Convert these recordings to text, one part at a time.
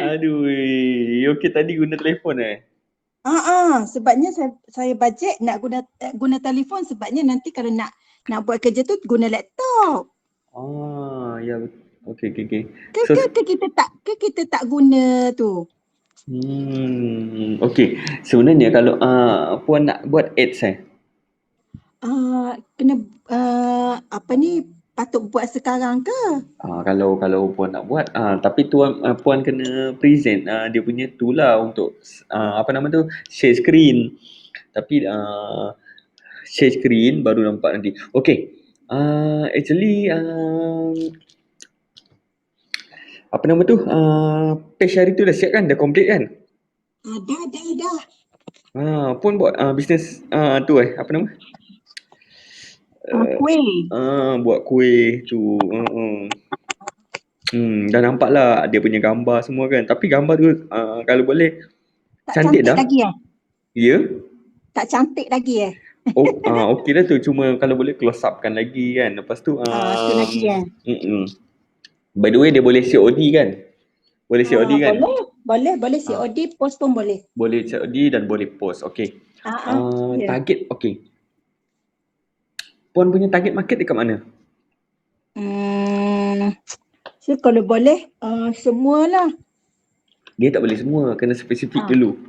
Aduh, okey tadi guna telefon eh? Sebabnya saya bajet nak guna telefon sebabnya nanti kalau nak buat kerja tu guna laptop. Ya, okey, okey, okey. Ke So, ke, ke kita tak guna tu. okey. Sebenarnya kalau puan nak buat ads Kena apa ni patut buat sekarang ke? kalau puan nak buat tapi tuan puan kena present dia punya tu lah untuk apa nama tu share screen. Tapi share screen baru nampak nanti. Okey. Actually apa nama tu page hari tu dah siap kan, dah complete kan? Dah. Puan buat bisnes tu apa nama Kuih. buat kuih tu. Dah nampak lah dia punya gambar semua kan. Tapi gambar tu kalau boleh Tak cantik cantik dah. lagi Ya. Tak cantik lagi Okey dah tu. Cuma kalau boleh close upkan lagi kan. Lepas tu Tu lagi by the way dia boleh COD kan? Boleh COD kan? Boleh Ah, COD, post pun boleh. boleh COD dan boleh post. Okey. Ya. Target okey. Puan punya target market dekat mana? So kalau boleh semualah. Dia tak boleh semua, kena spesifik Ah. dulu.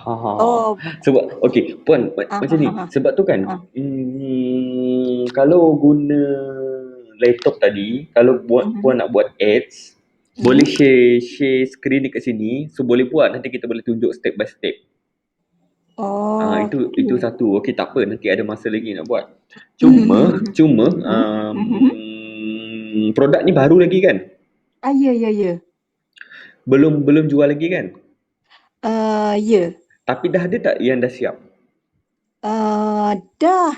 Ha. Oh. Sebab okey, puan macam ni. Sebab tu kan, ah. kalau guna laptop tadi, kalau puan nak buat ads, boleh share screen dekat sini. So boleh buat, nanti kita boleh tunjuk step by step. Itu Okey. satu. Okey, tak apa, nanti ada masa lagi nak buat. Cuma produk ni baru lagi kan? Ya. Belum jual lagi kan? Ya. Tapi dah ada tak yang dah siap? Dah.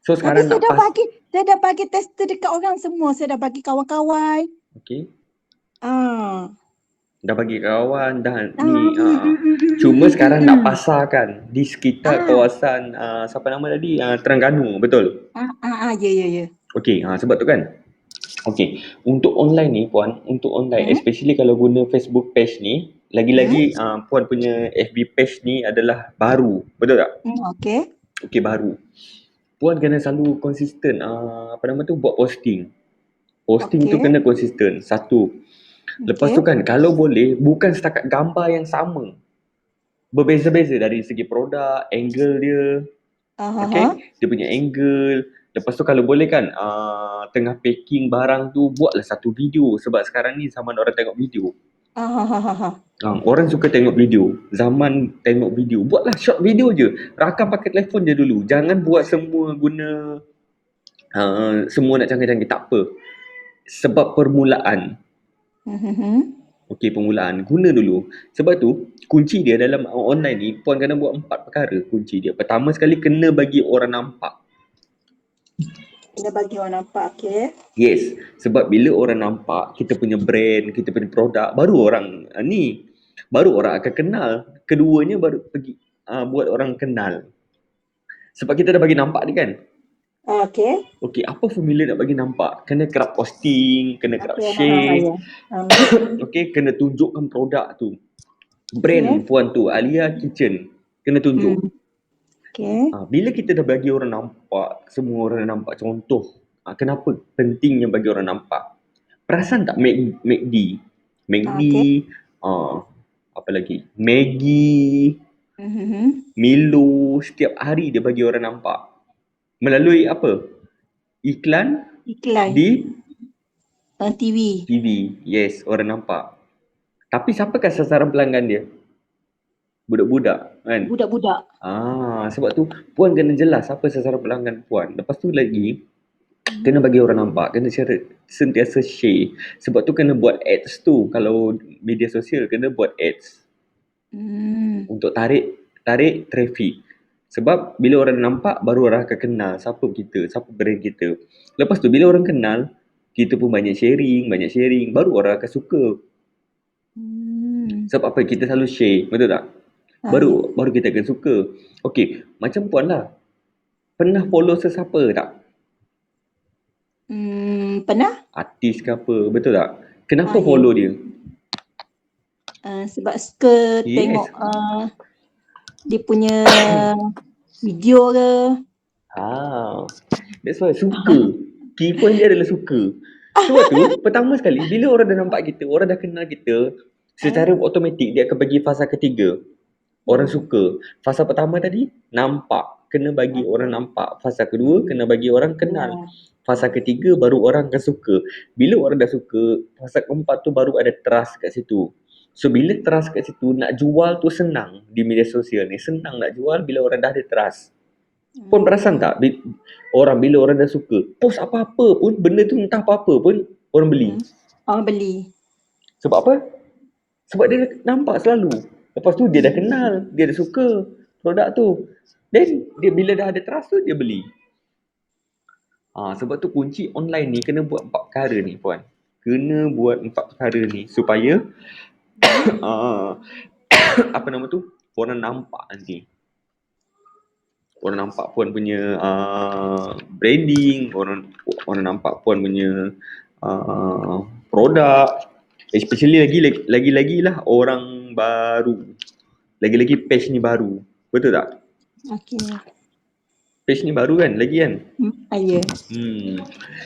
So Tapi sekarang nak pas. saya dah bagi tester dekat orang semua. Saya dah bagi kawan-kawan. Okey. Ah. Dah bagi kawan dah Ah, ni cuma sekarang nak pasarkan di sekitar kawasan siapa nama tadi Terengganu, betul? Ya. Okey, sebab tu kan. Okey, untuk online ni puan, untuk online especially kalau guna Facebook page ni, lagi-lagi puan punya FB page ni adalah baru, betul tak? Okey. Okey, baru. Puan kena selalu konsisten apa nama tu buat posting. Posting tu Okey. kena konsisten. Satu. Lepas tu kan kalau boleh bukan setakat gambar yang sama. Berbeza-beza dari segi produk, angle dia. Okay? Dia punya angle. Lepas tu kalau boleh kan tengah packing barang tu buatlah satu video. Sebab sekarang ni zaman orang tengok video. Orang suka tengok video. Zaman tengok video. Buatlah short video je. Rakam pakai telefon je dulu. Jangan buat semua guna semua nak canggih-canggih. Tak apa. Sebab permulaan. Okey, permulaan. Guna dulu. Sebab tu, kunci dia dalam online ni, puan kena buat 4 perkara kunci dia. Pertama sekali, kena bagi orang nampak. Kena bagi orang nampak, okey. Yes. Sebab bila orang nampak, kita punya brand, kita punya produk, baru orang baru orang akan kenal. Keduanya baru pergi buat orang kenal. Sebab kita dah bagi nampak ni kan. Okey. Okey, apa formula nak bagi nampak? Kena kerap posting, kena kerap Okey, share. ya. Okey, kena tunjukkan produk tu. Brand puan tu, Alia Kitchen. Kena tunjuk. Okey. Bila kita dah bagi orang nampak, semua orang nampak contoh. Kenapa pentingnya bagi orang nampak? Perasan tak McD? McD, Okey. apa lagi? Maggi, Milo, setiap hari dia bagi orang nampak. Melalui apa? Iklan Iklan di TV. TV. Yes, orang nampak. Tapi siapakah sasaran pelanggan dia? Budak-budak kan? Budak-budak. Sebab tu puan kena jelas apa sasaran pelanggan puan. Lepas tu lagi kena bagi orang nampak, kena sentiasa share. Sebab tu kena buat ads tu. Kalau media sosial kena buat ads untuk tarik traffic. Sebab bila orang nampak baru orang akan kenal siapa kita, siapa brand kita. Lepas tu bila orang kenal, kita pun banyak sharing, baru orang akan suka. Sebab apa? Kita selalu share, betul tak? Baru kita akan suka. Okey, macam puan lah. Pernah follow sesiapa tak? Pernah? Artis ke apa, betul tak? Kenapa follow dia? Sebab suka Yes. tengok dia punya video ke. That's why suka. Key point dia adalah suka. Sebab tu, pertama sekali, bila orang dah nampak kita, orang dah kenal kita, secara automatik dia akan bagi fasa ketiga. Orang suka. Fasa pertama tadi, nampak. Kena bagi orang nampak. Fasa kedua, kena bagi orang kenal. Fasa ketiga, baru orang akan suka. Bila orang dah suka, fasa keempat tu baru ada trust kat situ. So, bila trust kat situ, nak jual tu senang di media sosial ni. Senang nak jual bila orang dah ada trust. Pun perasan tak bila orang dah suka, post apa-apa pun, benda tu entah apa-apa pun orang beli. Orang beli. Sebab apa? Sebab dia nampak selalu. Lepas tu dia dah kenal, dia dah suka produk tu. Then dia bila dah ada trust tu dia beli. Sebab tu kunci online ni kena buat 4 perkara ni puan. Kena buat 4 perkara ni supaya apa nama tu? Orang nampak nanti. Orang nampak puan punya branding, orang nampak puan punya produk, especially lagi lah orang baru, lagi page ni baru, betul tak? Okay. Page ni baru kan, lagi kan? Ya.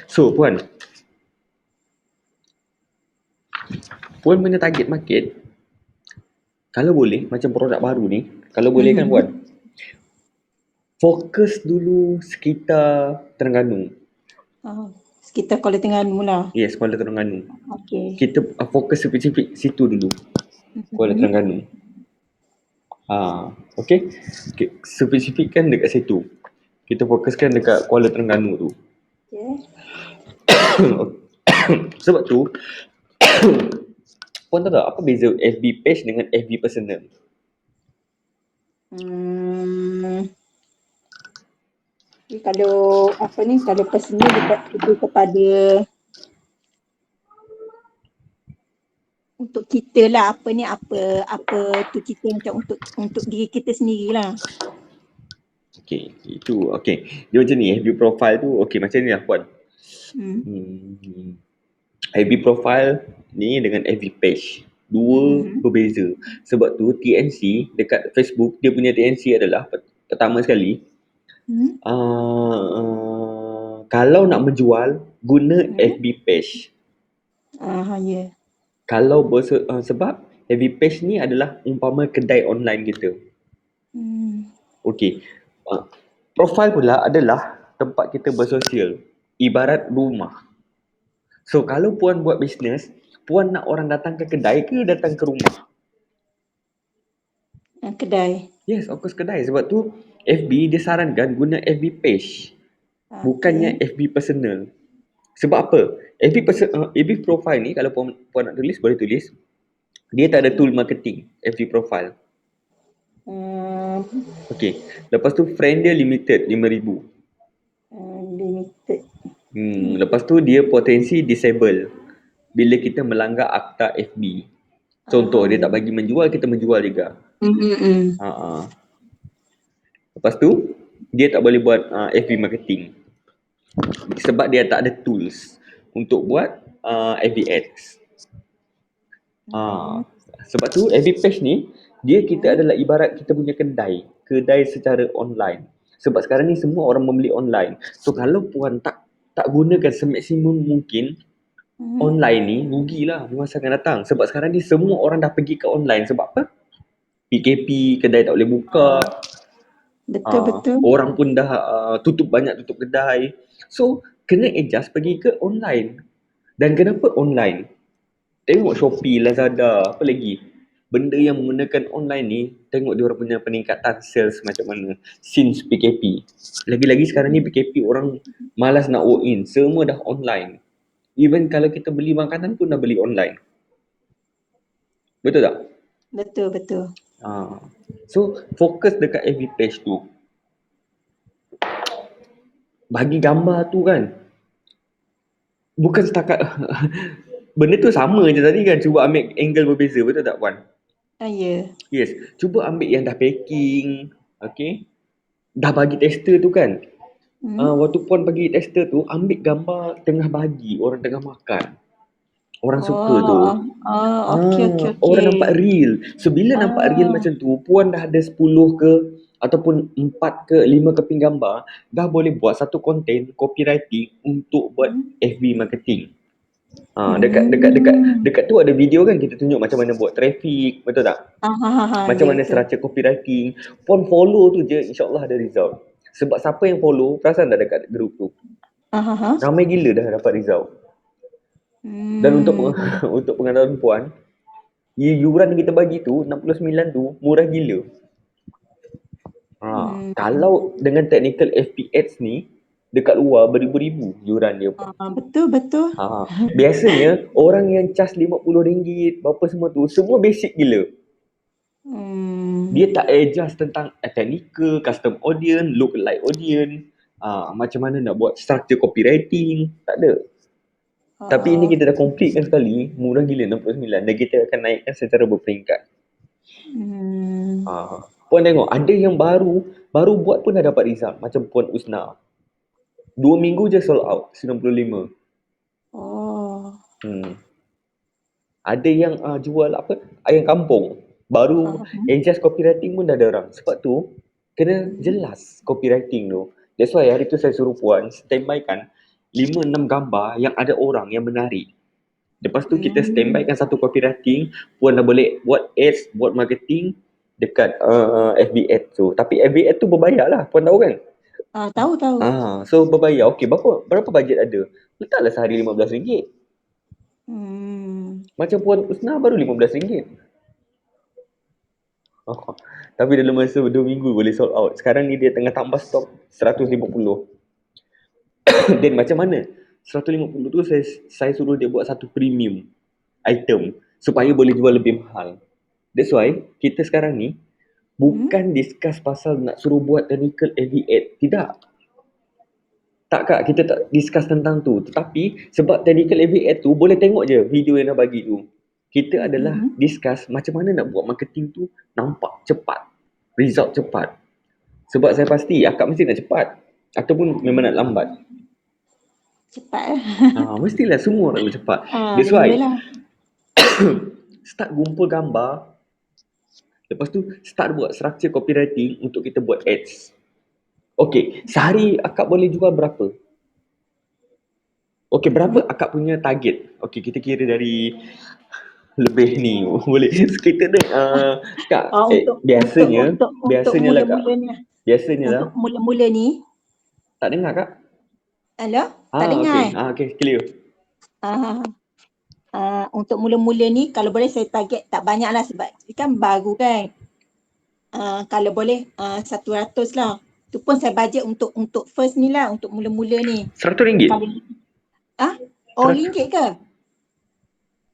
So puan punya target market, kalau boleh macam produk baru ni, kalau boleh kan puan, fokus dulu sekitar Terengganu. Sekitar Kuala Terengganu lah. Yes, Kuala Terengganu. Okay. Kita fokus spesifik situ dulu. Kuala Terengganu. Okay. Spesifikkan dekat situ. Kita fokuskan dekat Kuala Terengganu tu. Okay. Sebab tu, puan tahu tak apa beza FB page dengan FB personal? Kalau kalau personal lebih kepada untuk kita lah, apa tu kita macam untuk diri kita sendirilah. Okay, itu okay. Dia macam ni, FB profile tu okay macam ni lah puan. FB profile ni dengan FB page dua berbeza. Sebab tu TNC dekat Facebook, dia punya TNC adalah pertama sekali kalau nak menjual guna FB page. Ya. Kalau sebab FB page ni adalah umpama kedai online kita. Okey. Profile pula adalah tempat kita bersosial, ibarat rumah. So kalau puan buat bisnes, puan nak orang datang ke kedai ke datang ke rumah? Kedai. Yes, of course kedai. Sebab tu FB dia sarankan guna FB page. Bukannya FB personal. Sebab apa? FB profile ni kalau puan nak tulis, boleh tulis. Dia tak ada tool marketing FB profile. Okay. Lepas tu friend dia limited 5,000. Limited. Lepas tu dia potensi disable bila kita melanggar akta FB. Contoh dia tak bagi menjual, kita menjual juga. Lepas tu dia tak boleh buat FB marketing sebab dia tak ada tools untuk buat FB ads. Sebab tu FB page ni kita adalah ibarat kita punya kedai secara online. Sebab sekarang ni semua orang membeli online. So kalau puan tak gunakan semaksimum mungkin online ni, rugilah di masa akan datang. Sebab sekarang ni semua orang dah pergi ke online. Sebab apa? PKP, kedai tak boleh buka. Betul. Orang pun dah tutup kedai. So kena adjust pergi ke online. Dan kenapa online? Tengok Shopee, Lazada, apa lagi? Benda yang menggunakan online ni, tengok dia orang punya peningkatan sales macam mana since PKP. Lagi-lagi sekarang ni PKP orang malas nak walk in. Semua dah online. Even kalau kita beli makanan pun dah beli online. Betul tak? Betul. So, fokus dekat FB page tu. Bagi gambar tu kan, bukan setakat benda tu sama je tadi kan, cuba ambil angle berbeza, betul tak puan? Ya. Yes, cuba ambil yang dah packing, okay? Dah bagi tester tu kan. Waktu puan bagi tester tu, ambil gambar tengah bagi, orang tengah makan. Orang suka tu. Oh, oh, okey, okey, Orang okey. nampak real. So bila nampak real Ah, macam tu, puan dah ada 10 ke ataupun 4 ke 5 keping gambar, dah boleh buat satu konten copywriting untuk buat hmm, FB marketing. Dekat dekat dekat hmm. dekat tu ada video kan kita tunjuk macam mana buat traffic, betul tak? Macam Ya mana betul. structure copywriting. Puan follow tu je, insyaAllah ada result. Sebab siapa yang follow, perasan tak dekat grup tu? Ah. Ramai gila dah dapat result. Dan untuk Hmm. untuk pengetahuan puan, yuran yang kita bagi tu 69 tu murah gila. Hmm. Kalau dengan technical FPX ni dekat luar beribu-ribu yuran dia pun. Betul betul. Biasanya orang yang charge RM50 berapa semua tu semua basic gila. Hmm. Dia tak adjust tentang technical, custom audience, lookalike audience, macam mana nak buat structure copywriting, tak ada. Tapi ini kita dah completekan sekali, murah gila 69 dan kita akan naikkan secara berperingkat. Hmm. Puan tengok, ada yang baru buat pun dah dapat result. Macam Puan Usna. 2 minggu je sold out, 95. Oh. Ada yang jual apa? Ayam kampung. Baru Ah. adjust copywriting pun dah ada orang. Sebab tu, kena jelas copywriting tu. That's why hari tu saya suruh Puan standby kan 5-6 gambar yang ada orang yang menarik. Lepas tu kita standby kan satu copywriting, Puan dah boleh buat ads, buat marketing dekat FB Ads tu. Tapi FB Ads tu berbayar lah, Puan tahu kan? Tahu tahu. So berbayar. Okey, berapa bajet ada? Letaklah sehari RM15. Hmm. Macam Puan Usna baru RM15. Tapi dalam masa 2 minggu boleh sold out. Sekarang ni dia tengah tambah stok 150. Dan macam mana? 150 tu saya suruh dia buat satu premium item supaya boleh jual lebih mahal. That's why kita sekarang ni bukan discuss pasal nak suruh buat technical AV ad. Tidak. Tak Kak, kita tak discuss tentang tu. Tetapi sebab technical AV ad tu boleh tengok je video yang dah bagi tu. Kita adalah discuss macam mana nak buat marketing tu nampak cepat. Result cepat. Sebab saya pasti akak mesti nak cepat. Ataupun memang nak lambat. Cepat. Mestilah semua orang nak cepat. That's why Iyalah. start kumpul gambar. Lepas tu start buat structure copywriting untuk kita buat ads. Okay, sehari akak boleh jual berapa? Okay, berapa akak punya target? Okay, kita kira dari lebih ni. Boleh. Kita ni, Kak, Untuk biasanya lah Kak. mula-mula ni. Biasanya lah. Untuk mula-mula ni. Tak dengar Kak? Hello? Tak dengar Okay. Okay, clear. Untuk mula-mula ni kalau boleh saya target tak banyak lah sebab kan baru kan. Kalau boleh 100 lah. Tu pun saya bajet untuk first ni lah, untuk mula-mula ni. RM100? Oh, ringgit ke?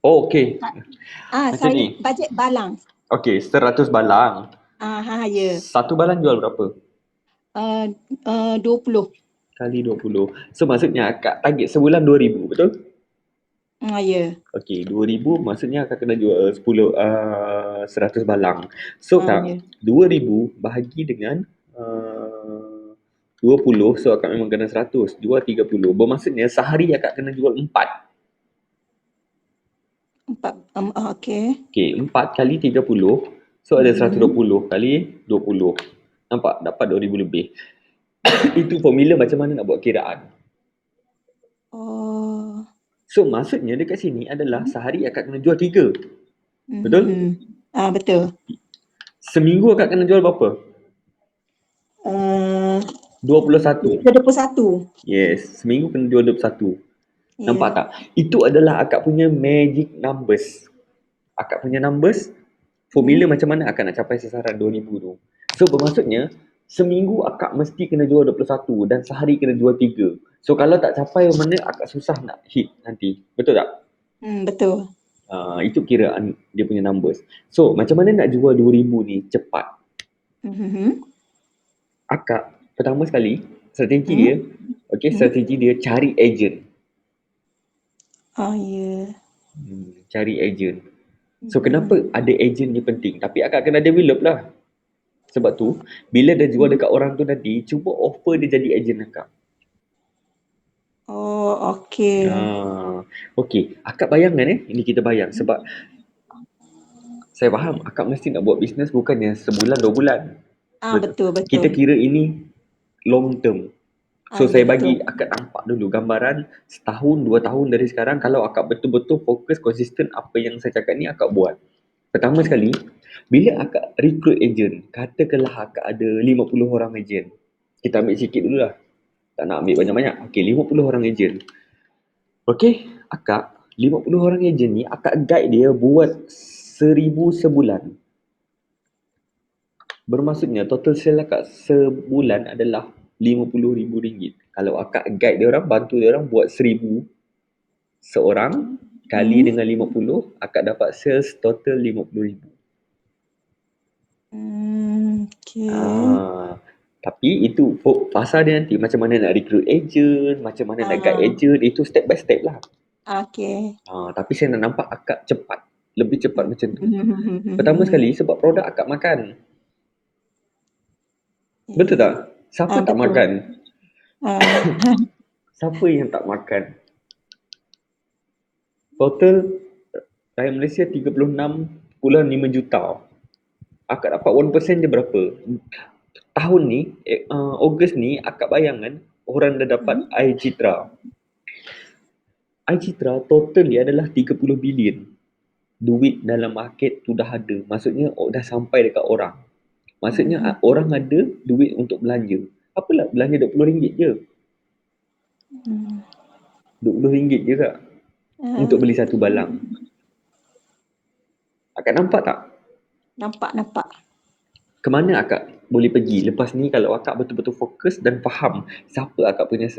Oh, okay. Macam Saya ni. bajet balang. Okay, 100 balang. Ya. Satu balang jual berapa? 20. Kali 20. So maksudnya akak target sebulan 2,000, betul? Ya. Okay, 2,000 maksudnya akak kena jual 100 balang. So Kak, Ya. 2,000 bahagi dengan 20, so akak memang kena 100. Jual 30. Bermaksudnya sehari akak kena jual 4. 4. Okay. Okay, 4 kali 30. So ada 120 kali 20. Nampak? Dapat 2,000 lebih. Itu formula macam mana nak buat kiraan. Oh. So maksudnya dekat sini adalah sehari akak kena jual 3. Betul? Betul. Seminggu akak kena jual berapa? 21. 21. Yes, seminggu kena jual 21. Nampak Yeah. tak? Itu adalah akak punya magic numbers. Akak punya numbers, formula macam mana akak nak capai sasaran 2,000 tu. So bermaksudnya, seminggu akak mesti kena jual 21 dan sehari kena jual 3. So kalau tak capai mana akak susah nak hit nanti. Betul tak? Betul. Itu kiraan dia punya numbers. So macam mana nak jual 2,000 ni cepat? Akak pertama sekali strategi dia, strategi dia cari agent. Ya. Cari agent. So kenapa ada agent ni penting? Tapi akak kena develop lah. Sebab tu bila dah jual dekat orang tu nanti, cuba offer dia jadi agent akak. Oh, okay. Okey, akak bayangkan ini kita bayang sebab saya faham akak mesti nak buat bisnes bukannya sebulan 2 bulan. Betul. Betul betul. Kita kira ini long term. So Ya saya betul. bagi akak nampak dulu gambaran setahun 2 tahun dari sekarang kalau akak betul-betul fokus konsisten apa yang saya cakap ni akak buat. Pertama Okey. sekali, bila akak recruit agent, katakanlah akak ada 50 orang agent. Kita ambil sikit dulu lah. Tak nak ambil Okey. banyak-banyak. Okey, 50 orang agent. Okey, akak 50 orang agent ni akak guide dia buat 1,000 sebulan. Bermaksudnya total sale akak sebulan adalah RM50,000. Kalau akak guide dia orang, bantu dia orang buat 1,000 seorang kali dengan 50, akak dapat sales total RM50,000. Okey. Tapi itu pasal dia nanti macam mana nak recruit agent, macam mana nak guide agent, itu step by step lah. Okey. Tapi saya nak nampak akak cepat, lebih cepat macam tu. Pertama sekali sebab produk akak makan. Betul tak? Siapa tak Betul. makan? Siapa yang tak makan? Total rakyat Malaysia 36.5 juta. Akak dapat 1% je berapa? Tahun ni, Ogos ni, akak bayangkan orang dah dapat iCitra. iCitra total dia adalah 30 bilion. Duit dalam market tu dah ada. Maksudnya dah sampai dekat orang. Maksudnya orang ada duit untuk belanja. Apalah belanja RM20 je. RM20 je kak. Untuk beli satu balang. Akak nampak tak? Nampak. Ke mana akak boleh pergi lepas ni kalau akak betul-betul fokus dan faham siapa akak punya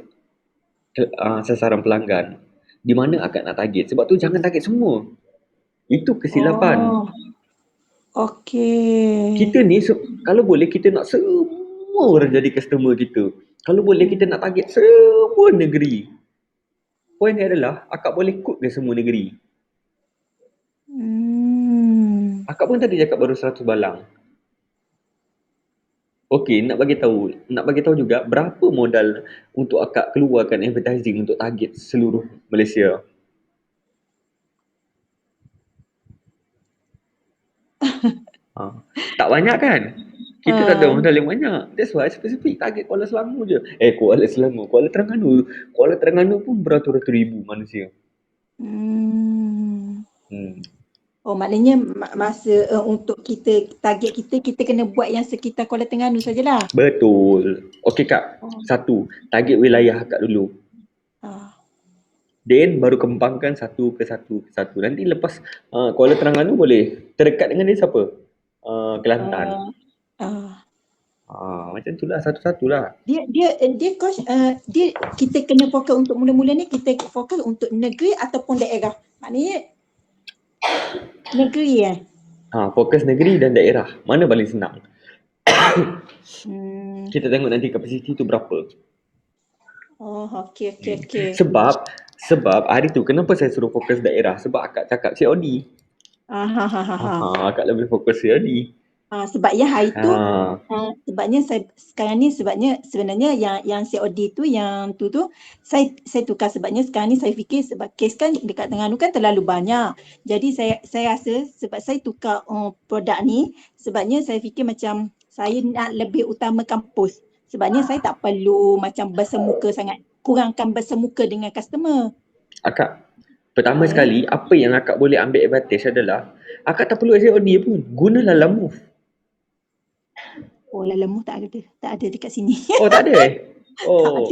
sasaran pelanggan. Di mana akak nak target. Sebab tu jangan target semua. Itu kesilapan. Okey. Kita ni kalau boleh kita nak semua orang jadi customer kita. Kalau boleh kita nak target semua negeri. Poin dia adalah akak boleh cook ke semua negeri. Akak pun tadi cakap baru 100 balang. Okey, nak bagi tahu juga berapa modal untuk akak keluarkan advertising untuk target seluruh Malaysia. Tak banyak kan? Kita tak ada modal yang banyak. That's why spesifik target Kuala Selangor je. Kuala Selangor, Kuala Terengganu. Kuala Terengganu pun beratus-ratus ribu manusia. Maknanya masa untuk kita target kita kena buat yang sekitar Kuala Terengganu sajalah. Betul. Okey kak, satu, target wilayah akak dulu. Then baru kembangkan satu ke satu. Nanti lepas Kuala Terengganu boleh terdekat dengan dia siapa? Kelantan. Macam tu lah, satu-satu lah. Dia coach, dia kita kena fokus untuk mula-mula ni kita fokus untuk negeri ataupun daerah. Maknanya negeri Fokus negeri dan daerah. Mana paling senang? Kita tengok nanti kapasiti tu berapa. Okey. Sebab hari tu kenapa saya suruh fokus daerah? Sebab akak cakap COD. Akak lebih fokus COD. Sebabnya hari tu sebabnya saya sekarang ni sebenarnya yang COD tu yang tu saya tukar sebabnya sekarang ni saya fikir sebab kes kan dekat Terengganu kan terlalu banyak. Jadi saya rasa sebab saya tukar produk ni sebabnya saya fikir macam saya nak lebih utamakan post. Sebabnya saya tak perlu macam bersemuka sangat, kurangkan bersemuka dengan customer. Akak, pertama sekali apa yang akak boleh ambil advantage adalah akak tak perlu COD pun. Gunalah Lamove. Lamove tak ada dekat sini. Tak ada Tak ada.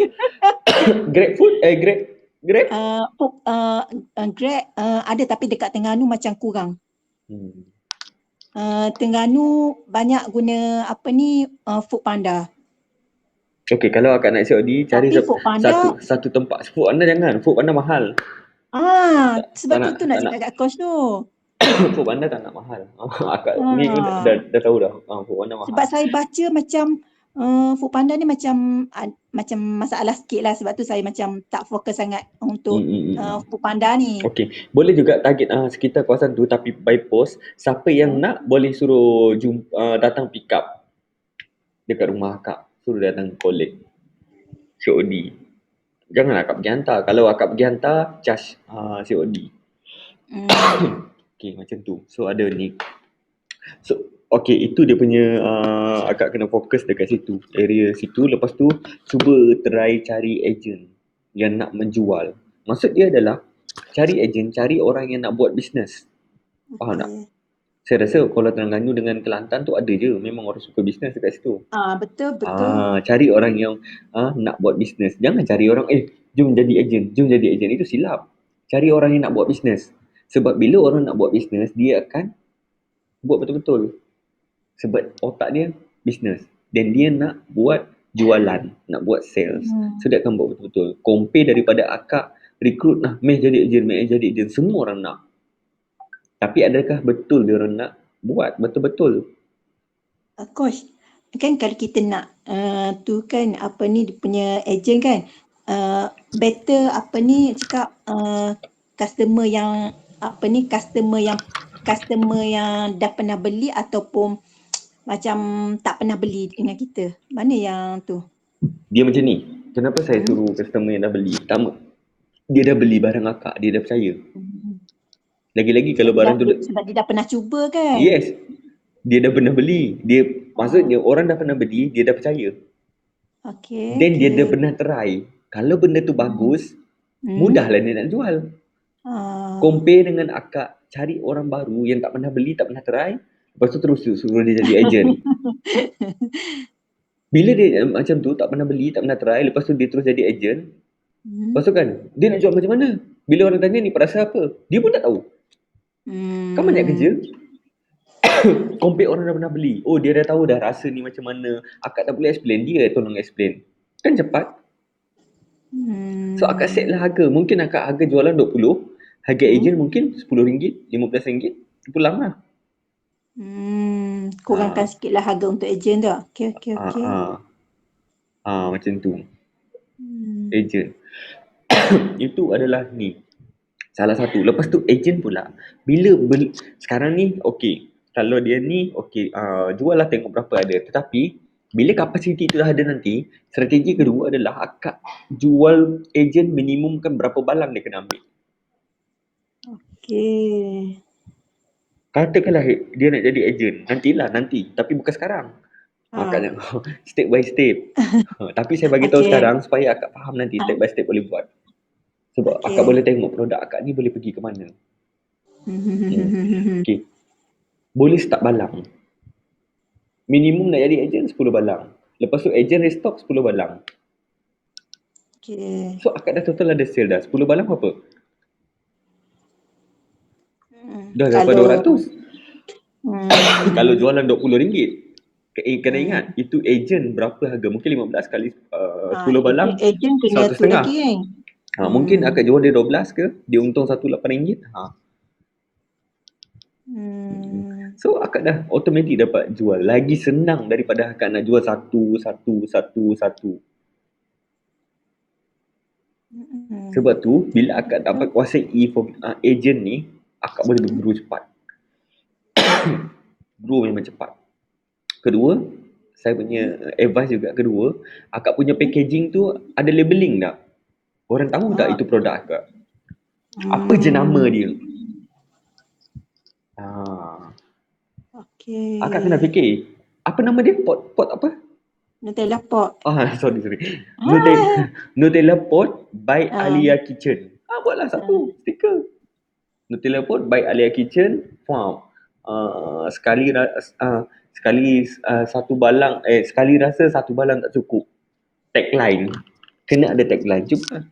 GrabFood? Grab? Grab ada tapi dekat Terengganu macam kurang. Terengganu banyak guna Foodpanda. Okey, kalau akak nak COD cari satu tempat. Foodpanda jangan, Foodpanda mahal. Sebab tu nak cakap kat coach tu. Foodpanda tak nak mahal. Akak ni dah tahu dah. Foodpanda mahal. Sebab saya baca macam Foodpanda ni macam masalah sikit lah. Sebab tu saya macam tak fokus sangat untuk Foodpanda ni. Okey, boleh juga target sekitar kawasan tu tapi by post. Siapa yang nak boleh suruh datang pick up dekat rumah akak. Suruh datang collect COD. Jangan akak pergi hantar. Kalau akak pergi hantar, charge COD. Okay, macam tu. So ada ni. So, okay, itu dia punya akak kena fokus dekat situ. Area situ. Lepas tu, cuba try cari agent yang nak menjual. Maksud dia adalah, cari agent, cari orang yang nak buat bisnes. Faham tak? Saya rasa Kuala Terengganu dengan Kelantan tu ada je. Memang orang suka bisnes dekat situ. Betul, betul. Cari orang yang nak buat bisnes. Jangan cari orang, jom jadi agent, jom jadi agent. Itu silap. Cari orang yang nak buat bisnes. Sebab bila orang nak buat bisnes, dia akan buat betul-betul. Sebab otak dia bisnes. Dan dia nak buat jualan, nak buat sales. So dia akan buat betul-betul. Compare daripada akak recruit lah, meh jadi agent, meh jadi agent. Semua orang nak. Tapi adakah betul dia orang nak buat betul-betul? Coach, kan kalau kita nak tu kan apa ni dia punya agent kan, better apa ni cakap customer yang apa ni customer yang dah pernah beli ataupun macam tak pernah beli dengan kita. Mana yang tu? Dia macam ni. Kenapa saya suruh customer yang dah beli? Pertama, dia dah beli barang akak, dia dah percaya. Lagi-lagi kalau barang tu sebab dia dah pernah cuba kan? Yes. Dia dah pernah beli. Maksudnya orang dah pernah beli, dia dah percaya. Okay. Then dia dah pernah try. Kalau benda tu bagus, mudahlah dia nak jual. Compare dengan akak cari orang baru yang tak pernah beli, tak pernah try, lepas tu terus suruh dia jadi agent. Bila dia macam tu, tak pernah beli, tak pernah try, lepas tu dia terus jadi agent, lepas tu kan, dia nak jual macam mana? Bila orang tanya ni perasa apa? Dia pun tak tahu. Kan banyak kerja. Compare orang dah pernah beli. Oh, dia dah tahu dah rasa ni macam mana. Akak tak boleh explain, dia tolong explain. Kan cepat. So akak set lah harga. Mungkin akak harga jualan 20, harga agent mungkin RM10, RM15, pulang lah. Kurangkan sikit lah harga untuk agent tu. Okay. Macam tu. Agent. Itu adalah ni. Salah satu. Lepas tu agent pula. Bila beli, sekarang ni okay. Kalau dia ni okay, jual lah tengok berapa ada. Tetapi bila kapasiti tu dah ada nanti, strategi kedua adalah akak jual agent minimum kan berapa balang dia kena ambil. Okay. Katakanlah dia nak jadi agent. Nanti. Tapi bukan sekarang. Akak step by step. Tapi saya bagi tahu sekarang supaya akak faham nanti step by step boleh buat. Sebab akak boleh tengok produk akak ni boleh pergi ke mana. Okay. Boleh start balang. Minimum nak jadi agent 10 balang. Lepas tu agent restock 10 balang. Okay. So akak dah total ada sale dah. 10 balang apa? Dah dapat 200. Kalau jualan RM20. Kena ingat, itu agent berapa harga? Mungkin 15 kali 10 balang. Agent kena tu lagi kan? Mungkin akak jual dia 12 ke? Dia untung RM18. So akak dah automatik dapat jual. Lagi senang daripada akak nak jual satu. Sebab tu bila akak dapat kuasai agent ni, akak boleh grow cepat. Grow memang cepat. Kedua, saya punya advice juga kedua, akak punya packaging tu ada labeling tak? Orang tahu tak itu produk akak? Apa jenama dia? Okay. Akak kena fikir, apa nama dia? Pot apa? Nutella pot. Sorry. Nutella pot by Alia Kitchen. Buatlah satu stiker. Nutella pot by Alia Kitchen. Wow. Sekali satu balang, sekali rasa satu balang tak cukup. Tagline. Kena ada tagline. Cuba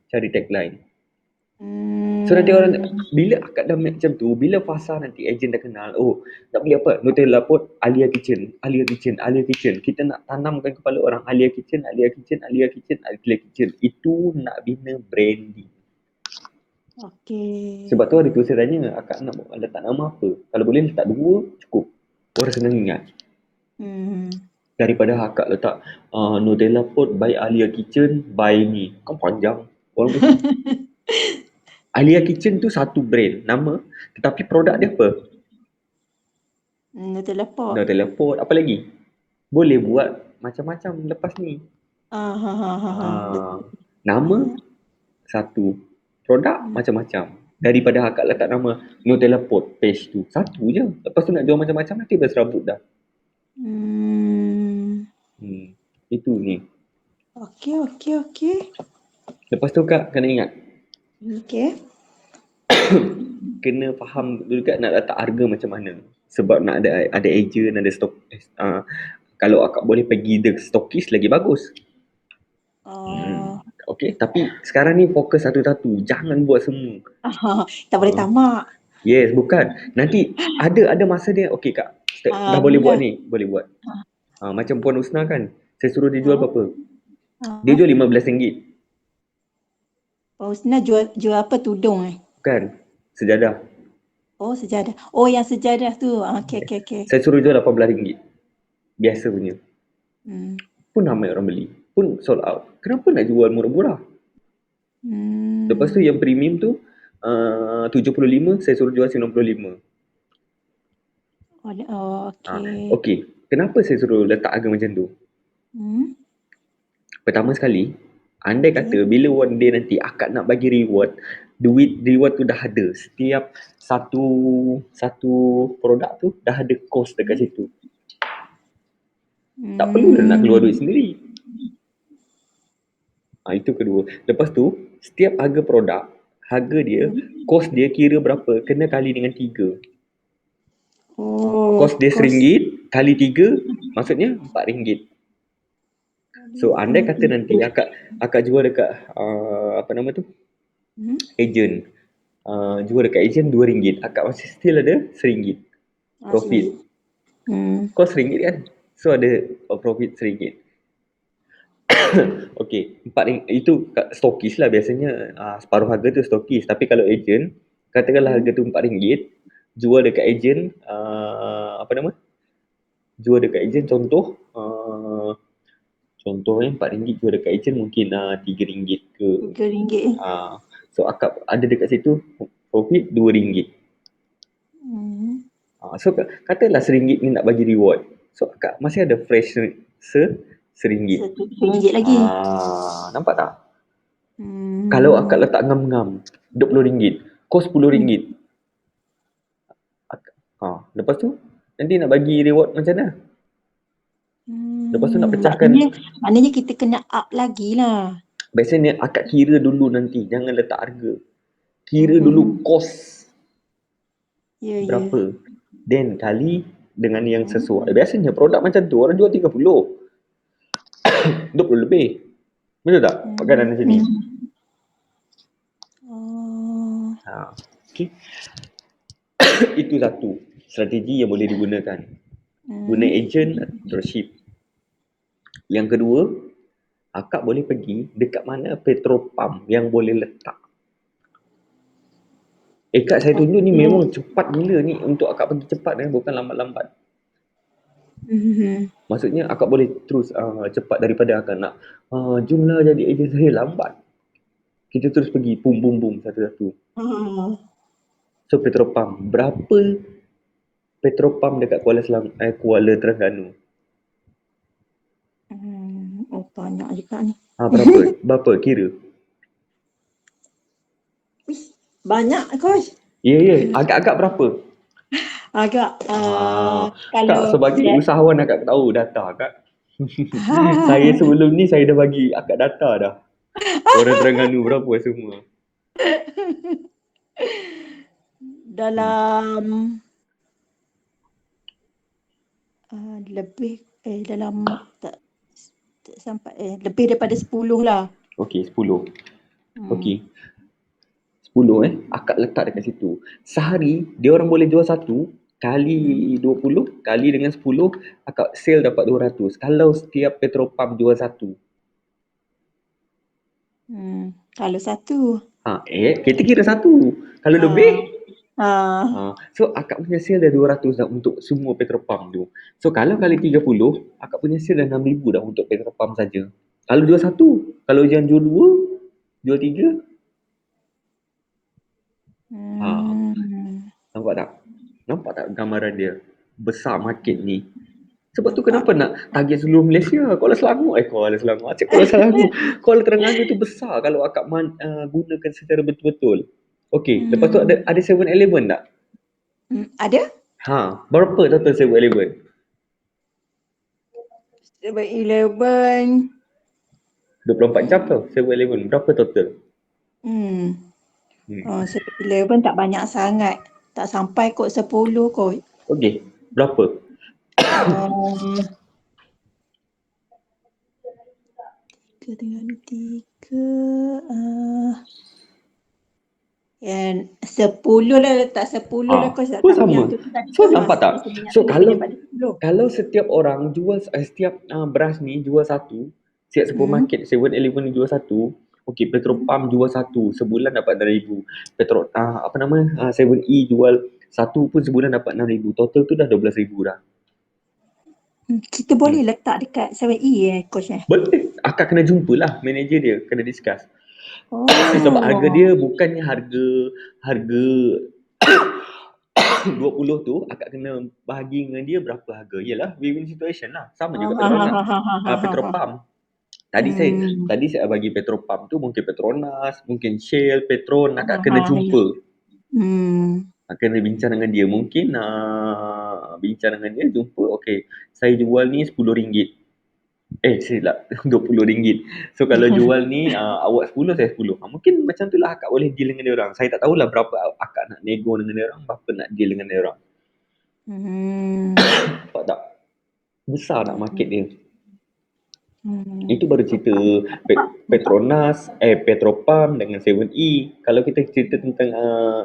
cari tagline. So nanti orang, bila akak dah macam tu, bila fasa nanti agent dah kenal, nak beli apa? Nutella pot Alia Kitchen. Kita nak tanamkan kepala orang Alia Kitchen. Itu nak bina branding. Okay. Sebab tu hari tu saya tanya, akak nak letak nama apa? Kalau boleh letak 2, cukup. Orang senang ingat. Daripada akak letak Nutella pot by Alia Kitchen by ni. Kan panjang. Orang pun Alia Kitchen tu satu brand, nama. Tetapi produk dia apa? Nutella pot. Apa lagi? Boleh buat macam-macam lepas ni. Betul. Nama satu, produk macam-macam. Daripada akak letak nama Nutella Pot page tu, satu je. Lepas tu nak jual macam-macam nanti berserabut dah. Itu ni. Okey. Lepas tu kak kena ingat, Okey. kena faham dulu kak nak letak harga macam mana. Sebab nak ada agent, ada stok. Kalau akak boleh pergi the stokis lagi bagus. Okey, tapi sekarang ni fokus satu-satu. Jangan buat semua. Tak boleh tamak. Yes, bukan. Nanti ada masa dia, okey kak, dah boleh buat ni, boleh buat. Macam Puan Husna kan, saya suruh dia jual berapa? Dia jual RM15. Puan Husna jual apa, tudung Bukan, sejadah. Oh, sejadah. Oh, yang sejadah tu. Okey. Saya suruh jual RM18. Biasa punya. Pun ramai orang beli. Pun sold out. Kenapa nak jual murah-murah? Lepas tu yang premium tu 75, saya suruh jual 95. Okey. Kenapa saya suruh letak harga macam tu? Pertama sekali, andai kata bila one day nanti akak nak bagi reward, duit reward tu dah ada. Setiap satu produk tu dah ada cost dekat situ. Tak perlu dah nak keluar duit sendiri. Itu kedua. Lepas tu, setiap harga produk, harga dia, cost dia kira berapa, kena kali dengan 3. Cost dia RM1, kali 3, maksudnya RM4. So, andai kata nanti akak jual dekat, agent. Jual dekat agent RM2, akak masih still ada RM1 profit. Cost RM1 kan? So, ada profit RM1. Okey, RM4 itu stokis lah biasanya. Separuh harga tu stokis. Tapi kalau agent, katakanlah harga tu RM4, jual dekat agent, jual dekat agent contoh RM4 jual dekat agent mungkin RM3 ke. RM3. So akak ada dekat situ profit RM2. So katalah RM1 ni nak bagi reward. So akak masih ada fresh RM1. RM1 lagi. Nampak tak? Kalau akak letak ngam-ngam RM20, kos RM10. Lepas tu nanti nak bagi reward macam mana? Lepas tu nak pecahkan. Maknanya kita kena up lagi lah. Biasanya akak kira dulu nanti, jangan letak harga. Kira dulu kos berapa. Then kali dengan yang sesuai. Biasanya produk macam tu orang jual 30. 20 lebih. Betul tak? Makanan di sini. Okay. Itu satu strategi yang boleh digunakan. Guna agent atau dropship. Yang kedua, akak boleh pergi dekat mana petrol pump yang boleh letak. Kak, saya tunjuk ni memang cepat gila ni untuk akak pergi cepat bukan lambat-lambat. Maksudnya akak boleh terus cepat daripada akak nak jumlah jadi ejen saya lambat. Kita terus pergi boom satu-satu. So petrol pump, berapa petrol pump dekat Kuala Terengganu? Banyak juga ni. Berapa kira? Banyak coach. Ya, agak-agak berapa? Kalau Kak, sebagai usahawan akak tahu data kak. Saya sebelum ni saya dah bagi akak data dah. Orang Terengganu berapa semua? Dalam lebih dalam tak sampai lebih daripada 10 lah. Okey, 10. Okey. 10 akak letak dekat situ. Sehari dia orang boleh jual satu, kali 20, kali dengan 10, akak sale dapat 200. Kalau setiap petrol pump jual satu. Kalau satu. Kita kira satu. Kalau lebih so akak punya sale dah 200 dah untuk semua petrol pump tu. So kalau kali 30, akak punya sale dah 6,000 dah untuk petrol pump saja. Kalau jual satu, kalau jangan jual dua, jual tiga. Nampak tak gambaran dia? Besar market ni. Sebab tu nampak. kenapa nak target seluruh Malaysia? Kuala Selangor, Kuala Selangor, Aceh Kuala Selangor. Kuala Terengganu tu besar kalau akak gunakan secara betul-betul. Okey, lepas tu Hmm. ada 7-Eleven tak? Ada? Berapa total 7-Eleven? 7-Eleven. 24 jam tau 7-Eleven. Berapa total? Hmm. Hmm. 7-Eleven tak banyak sangat. Tak sampai kot 10 kot. Okey, berapa? Um, 3 dengan 3. And 10 lah, letak 10 lah kau Pun tapi sama. yang tu tadi So tu nampak tak? sebanyak So lebih daripada 10. kalau setiap orang jual setiap beras ni jual satu, setiap supermarket 7-Eleven ni jual satu, okey petrol pump jual satu, sebulan dapat 6,000. Petrol 7E jual satu pun sebulan dapat 6,000. Total tu dah 12,000 dah. Kita boleh letak dekat 7E coach Boleh. Akak kena jumpalah manager dia, kena discuss. Oh. Sebab harga dia bukannya harga 20 tu akak kena bahagi dengan dia berapa harga. Yalah, win-win situation lah. Sama juga Petronas. Petropam. Tadi saya bagi Petropam tu mungkin Petronas, mungkin Shell, Petron, akak kena jumpa. Akak kena bincang dengan dia. Mungkin bincang dengan dia, jumpa, okey, saya jual ni RM10. Silap, RM20. So kalau jual ni awak 10, saya 10. Mungkin macam tu lah akak boleh deal dengan dia orang. Saya tak tahulah berapa akak nak nego dengan dia orang, berapa nak deal dengan dia orang. Nampak tak? Besar tak market dia. Itu baru cerita Petronas, Petropam dengan 7E. Kalau kita cerita tentang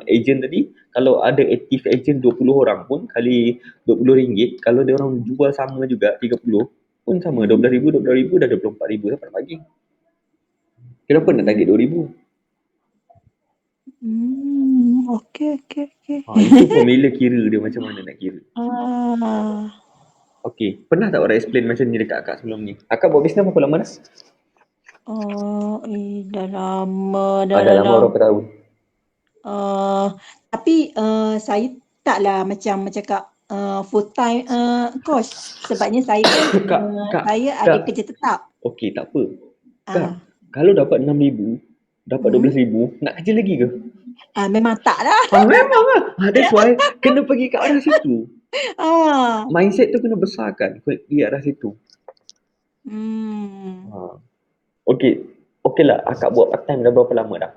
agent tadi, kalau ada active agent 20 orang pun kali RM20, kalau dia orang jual sama juga 30 pun sama, 12,000 dah 24,000 siapa nak bagi. Kenapa nak target 2,000? Okey. Itu formula kira dia macam mana nak kira. Okey, pernah tak orang explain macam ni dekat akak sebelum ni? Akak buat bisnes berapa lama dah? Dah lama Dah lama berapa tahun? Tapi saya taklah macam cakap full time coach. Sebabnya saya kan saya ada kerja tetap. Okey, tak apa. Kak, kalau dapat 6,000, dapat 12,000, nak kerja lagi ke? Memang tak lah. Memang lah. That's why kena pergi ke arah situ. Mindset tu kena besarkan di arah situ. Okey lah, akak buat part time dah berapa lama dah?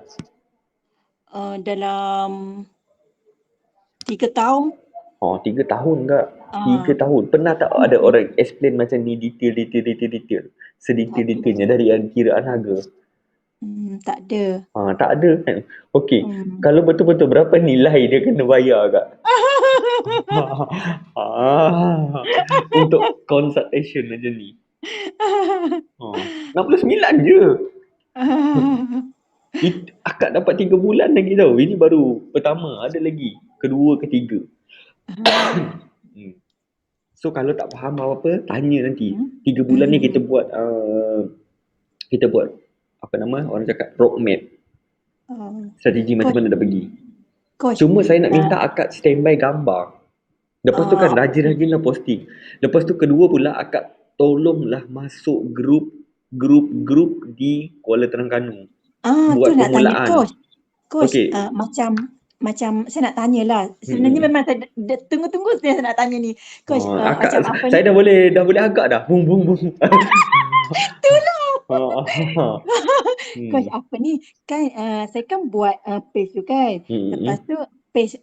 Dalam 3 tahun. 3 tahun kak. 3 tahun. Pernah tak ada orang explain macam ni detail? Sedetail-detailnya dari kiraan harga? Tak ada. Tak ada kan? Okey. Kalau betul-betul berapa nilai dia kena bayar kak? Untuk consultation macam ni. 69 je. Akak dapat 3 bulan lagi tau. Ini baru pertama. Ada lagi. Kedua, ketiga. So kalau tak faham apa-apa, tanya nanti. 3 bulan ni kita buat apa nama orang cakap roadmap. Strategi macam mana nak pergi. Cuma saya nak minta akak standby gambar. Lepas tu kan rajin-rajinlah posting. Lepas tu kedua pula akak tolonglah masuk grup di Kuala Terengganu. Buat tu nak permulaan. tanya coach. Okay. Macam saya nak tanyalah. Sebenarnya memang saya tunggu saya nak tanya ni. Coach, macam apa saya ni? dah boleh agak dah. Bum. Tolong. Coach, apa ni? Kan saya kan buat page tu kan. Lepas tu page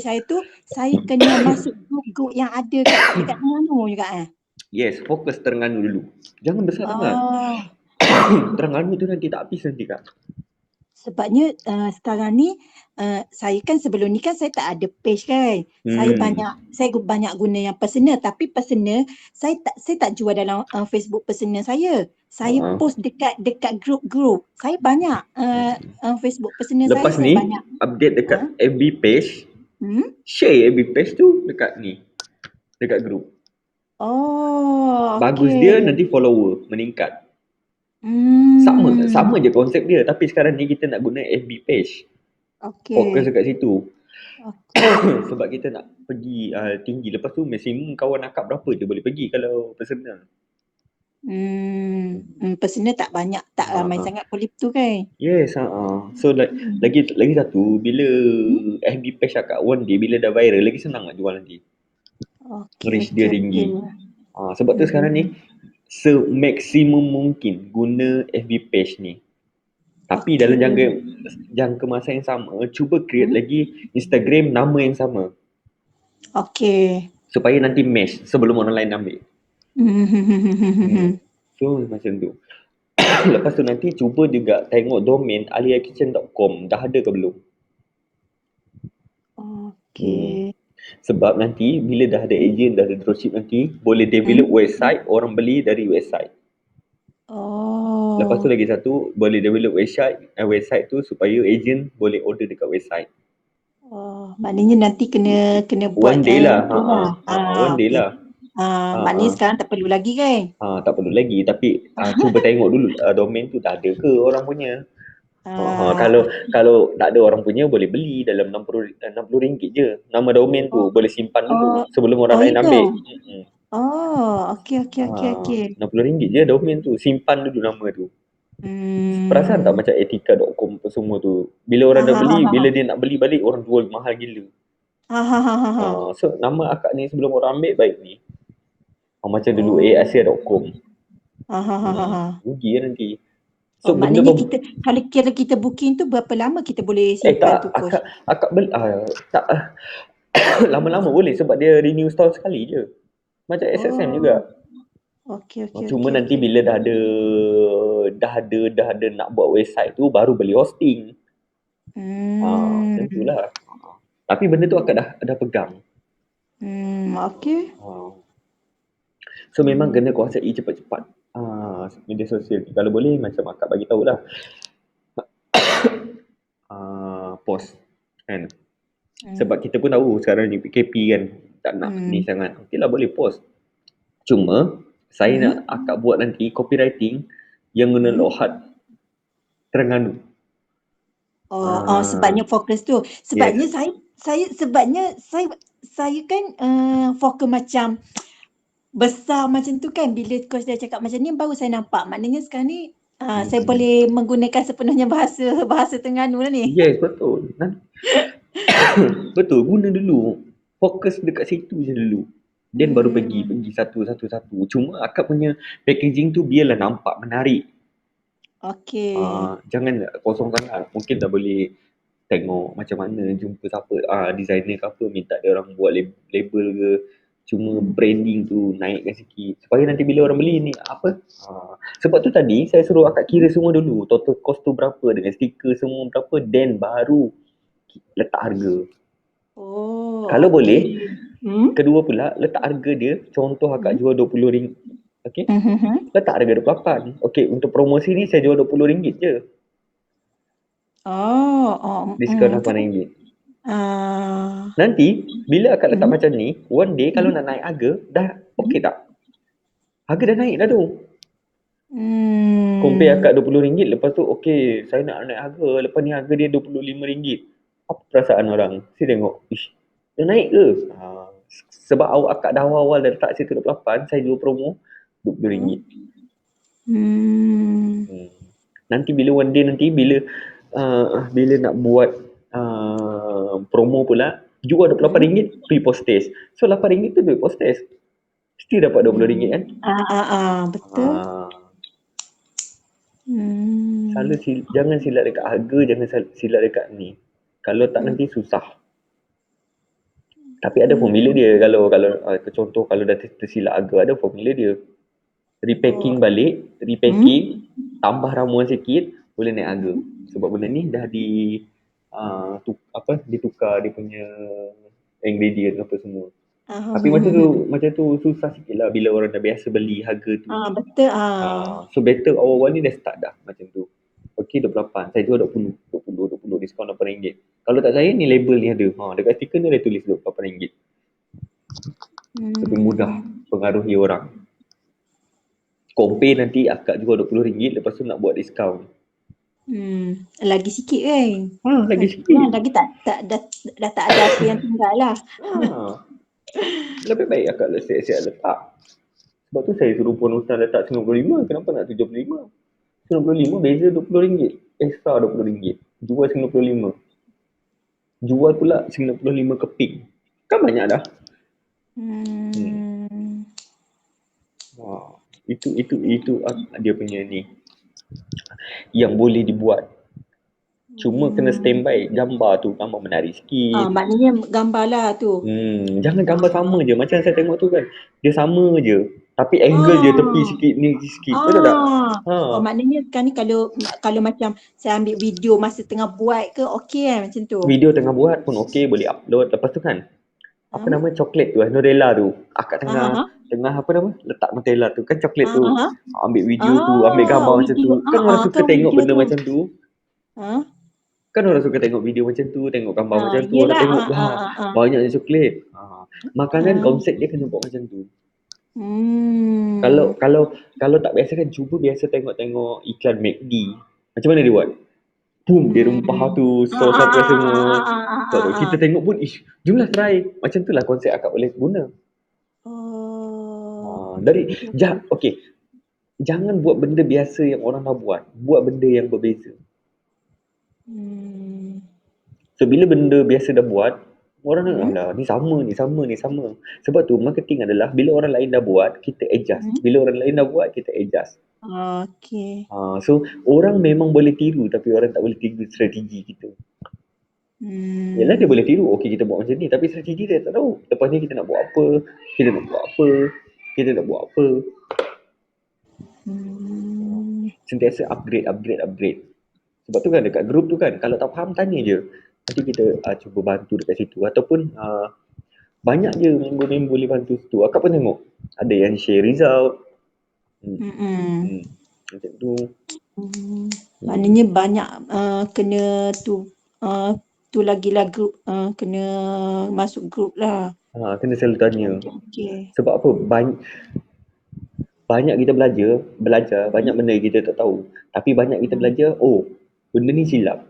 saya tu saya kena masuk grup yang ada dekat Terengganu juga Yes, fokus Terengganu dulu. Jangan besar sangat. Terengganu tu nanti tak habis nanti kak. Sebabnya sekarang ni saya kan sebelum ni kan saya tak ada page kan. Saya banyak guna yang personal, tapi personal saya tak jual dalam Facebook personal saya. Saya post dekat grup-grup. Saya banyak Facebook personal Lepas saya ni banyak update dekat FB page. Share FB page tu dekat ni. Dekat grup. Bagus dia nanti follower meningkat. Sama je konsep dia, tapi sekarang ni kita nak guna FB page. Fokus dekat situ. Sebab kita nak pergi tinggi. Lepas tu maksimum kawan akak berapa je boleh pergi kalau personal. Personal tak banyak, tak Ha, ramai ha. sangat polip tu kan. Yes, so lagi satu, bila Hmm? FB page akak one day bila dah viral, lagi senang nak jual nanti. Okey, Reach dia okey, tinggi. okey. Sebab tu sekarang ni Hmm. semaksimum mungkin guna FB page ni. Tapi dalam Okey. jangka masa yang sama, cuba create Hmm? lagi Instagram nama yang sama. Okey. Supaya nanti match sebelum orang lain ambil. Hmm. So macam tu. Lepas tu nanti cuba juga tengok domain aliyakitchen.com dah ada ke belum. Hmm. Okey. Sebab nanti bila dah ada agent, dah ada dropship nanti, boleh develop Hmm? website, orang beli dari website. Lepas tu Oh. lagi satu, boleh develop website tu supaya agent boleh order dekat website. Oh, maknanya nanti kena buat One day lah. itulah. One day Okey. lah. Maknanya sekarang tak perlu lagi kan? Tak perlu lagi, tapi cuba tengok dulu domain tu dah ada ke orang punya. Ah, Kalau kalau tak ada orang punya, boleh beli dalam RM60 je. Nama domain tu oh, boleh simpan dulu oh, sebelum orang oh lain itu. ambil. Oh, okey, okey, okey, okey. RM60 je domain tu, simpan dulu nama tu. Perasan tak Hmm. macam etika.com apa semua tu. Bila orang Ha dah ha ha beli, ha bila ha. dia nak beli balik, orang jual mahal gila. Ha ha ha ha ha. So nama akak ni sebelum orang ambil baik ni. Macam dulu Oh. asia.com. Ha ha ha ha ha. Rugi lah nanti. So Oh, benda maknanya kita kalau kira kita booking tu berapa lama kita boleh simpan tak, tu coach? akak beli tak lama-lama boleh sebab dia renew setahun sekali je. Macam SSM Oh. juga. Okey, okey, Cuma okey, nanti okey. bila dah ada nak buat website tu baru beli hosting. Macam Hmm. itulah. Tapi benda tu akak dah pegang. Okey. So memang kena kuasai cepat-cepat. Media sosial. Kalau boleh macam akak bagi tahulah. Post kan. Sebab kita pun tahu sekarang ni PKP kan tak nak ni Hmm. sangat. Okeylah boleh post. Cuma saya nak Hmm. akak buat nanti copywriting yang guna Hmm. Lohat Terengganu. Sebabnya fokus tu. Sebabnya Yes. saya kan fokus macam besar macam tu kan. Bila coach dah cakap macam ni baru saya nampak. Maknanya sekarang ni saya boleh menggunakan sepenuhnya bahasa Terengganu lah ni. Yes, betul. Betul, guna dulu. Fokus dekat situ je dulu. Then baru pergi satu-satu. Cuma akak punya packaging tu biarlah nampak menarik. Okey. Jangan kosong sangat. Mungkin dah boleh tengok macam mana, jumpa siapa, designer ke apa, minta dia orang buat label ke. Cuma branding tu naikkan sikit. Supaya nanti bila orang beli ni apa. Sebab tu tadi saya suruh akak kira semua dulu. Total cost tu berapa dengan stiker semua berapa. Then baru letak harga. Oh, Kalau okey. boleh, kedua pula letak harga dia. Contoh akak jual RM20. Okey? Letak harga RM28. Okey, untuk promosi ni saya jual RM20 je. Diskaun Betul. RM8. Ah. Nanti bila akak letak Mhm. macam ni, one day kalau Mhm. nak naik harga, dah okey Mhm. tak? Harga dah naik dah tu. Compare Hmm. akak RM20, lepas tu okey, saya nak naik harga, lepas ni harga dia RM25. Apa perasaan orang? Saya tengok, ish, dah naik ke? Sebab akak dah awal-awal dah letak situ 28, saya jual promo RM20. Nanti bila one day nanti bila nak buat promo pula, jual RM28 free postage. So RM8 tu duit postage. Still dapat RM20 kan? Betul. Jangan silap dekat harga, jangan silap dekat ni. Kalau tak nanti susah. Tapi ada formula dia. Kalau contoh kalau dah tersilap harga, ada formula dia. Repacking balik, tambah ramuan sikit, boleh naik harga. Sebab benda ni dah ditukar dia punya ingredient apa semua. Tapi macam tu susah sikit lah bila orang dah biasa beli harga tu. Betul. So better awal-awal ni dah start dah macam tu. Okey 28, saya jual 20, diskaun RM8. Kalau tak saya ni label ni ada. Dekat stiker ni ada tulis RM28. Lebih mudah pengaruhi orang. Compare nanti akak jual RM20, lepas tu nak buat diskaun. Lagi sikit kan. Lagi Kan sikit. lagi dah tak ada apa yang tinggal lah. Ha. Lebih baik akak siap-siap letak. Sebab tu saya suruh Puan Ustaz letak 95. Kenapa nak 75? 95 beza RM20. Extra RM20. Jual RM95. Jual pula RM95 keping. Kan banyak dah. Hmm. Wah, itu dia punya ni yang boleh dibuat. Cuma kena standby gambar tu, gambar menarik sikit. Maknanya gambar lah tu. Jangan gambar sama je. Macam saya tengok tu kan, dia sama je. Tapi angle dia tepi Ah. sikit ni sikit. Betul tak? Maknanya kan ni kalau macam saya ambil video masa tengah buat ke okey kan macam tu. Video tengah buat pun okey, boleh upload. Lepas tu kan, apa nama coklat tu, Nutella tu. Akak tengah apa nama, letak Nutella tu. Kan coklat tu. Ambil video tu, ambil gambar macam Video. tu. Kan orang suka Kan tengok video benda tu. macam tu. Kan orang suka tengok video macam tu, tengok gambar macam tu. Orang Yelah. tengok, wah, banyaknya coklat. Makanan konsep dia kena buat macam tu. Kalau kalau kalau tak biasa kan, cuba biasa tengok-tengok iklan McD. Macam mana dia buat? Boom, dia rempah tu, sos apa semua. Tak tahu. Kita tengok pun, jomlah try. Macam tu lah konsep akak boleh guna. Okay. Jangan buat benda biasa yang orang dah buat. Buat benda yang berbeza. So, bila benda biasa dah buat, orang nak, alah, ni sama. Sebab tu, marketing adalah, bila orang lain dah buat, kita adjust. Bila orang lain dah buat, kita adjust. Okay. So, orang memang boleh tiru, tapi orang tak boleh tiru strategi kita. Yalah, dia boleh tiru, okey kita buat macam ni, tapi strategi dia tak tahu. Lepas ni kita nak buat apa, kita nak buat apa. Sentiasa upgrade. Sebab tu kan dekat group tu kan, kalau tak faham tanya je. Nanti kita cuba bantu dekat situ. Ataupun banyak je member-member boleh bantu situ. Akak pun tengok, ada yang share result. Macam tu. Maknanya banyak kena tu lagi lah group, kena masuk group lah. Kena selalu tanya. Okay. Sebab apa? Banyak kita belajar, banyak benda yang kita tak tahu. Tapi banyak kita belajar, benda ni silap.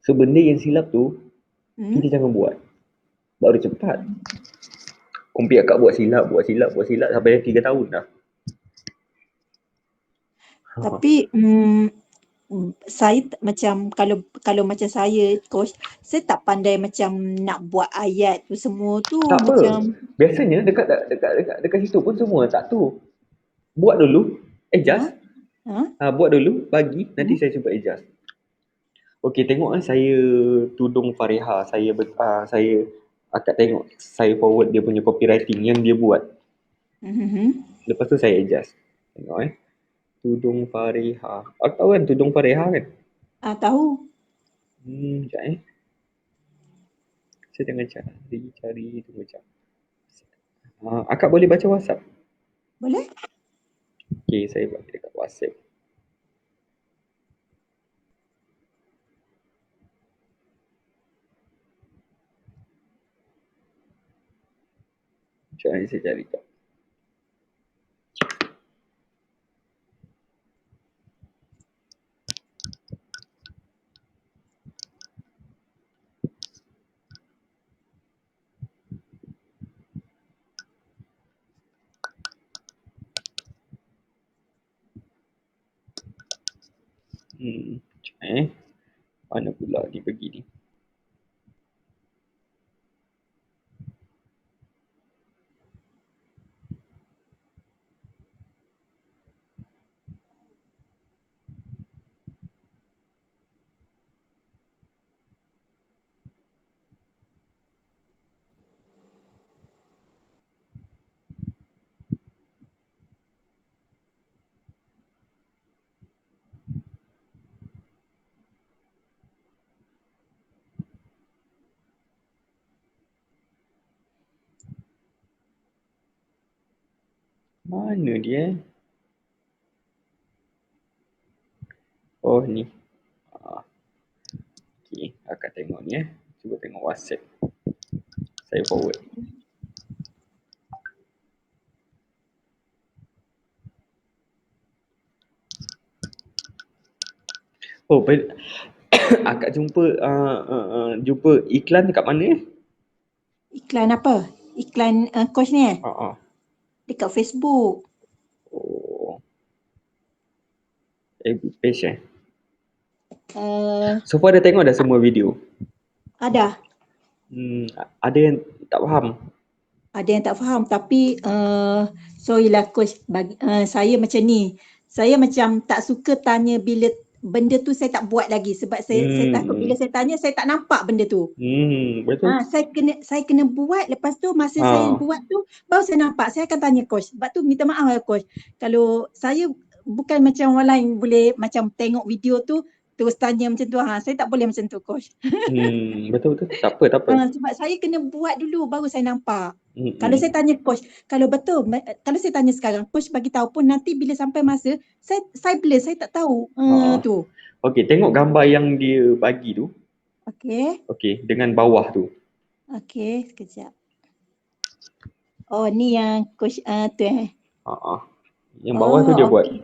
So, benda yang silap tu, kita jangan buat. Baru cepat. Kompi akak buat silap sampai 3 tahun dah. Tapi saya macam kalau macam saya coach, saya tak pandai macam nak buat ayat tu semua tu. Tak macam apa. Biasanya dekat situ pun semua tak tu. Buat dulu, adjust. Buat dulu, bagi, nanti saya cuba adjust. Okey, tengok saya tudung Fareha, saya akak tengok saya forward dia punya copywriting yang dia buat. Lepas tu saya adjust. Tengok tudung Fareha. Akak tahu kan tudung Fareha kan? Tahu. Sekejap saya tengah cari tu macam. Akak boleh baca WhatsApp? Boleh? Okey, saya bagi dekat WhatsApp. Sekejap saya cari tak. Mana pula dia pergi ni? Mana dia? Oh ni. Okey, akak tengok ni Cuba tengok WhatsApp. Saya forward. Oh, akak jumpa iklan dekat mana? Iklan apa? Iklan coach ni Uh-uh. dekat Facebook. Oh, page eh. Uh, So far dah tengok dah semua video. ada Ada yang tak faham. ada yang tak faham tapi sorry lah coach saya macam ni. Saya macam tak suka tanya bila benda tu saya tak buat lagi sebab saya takut bila saya tanya saya tak nampak benda tu. Betul. Saya kena buat, lepas tu masa saya Ha. buat tu baru saya nampak. Saya akan tanya coach. Sebab tu minta maaf lah coach. Kalau saya bukan macam orang lain boleh macam tengok video tu terus tanya macam tu. Saya tak boleh macam tu coach. Betul. Tak apa. Sebab saya kena buat dulu baru saya nampak. Kalau Hmm. saya tanya coach, kalau saya tanya sekarang, coach bagi tahu pun nanti bila sampai masa saya blur, saya tak tahu tu. Okey, tengok gambar yang dia bagi tu. Okey. Okey, dengan bawah tu. Okey, sekejap. Oh, ni yang coach tu Yang bawah tu dia buat. Okey.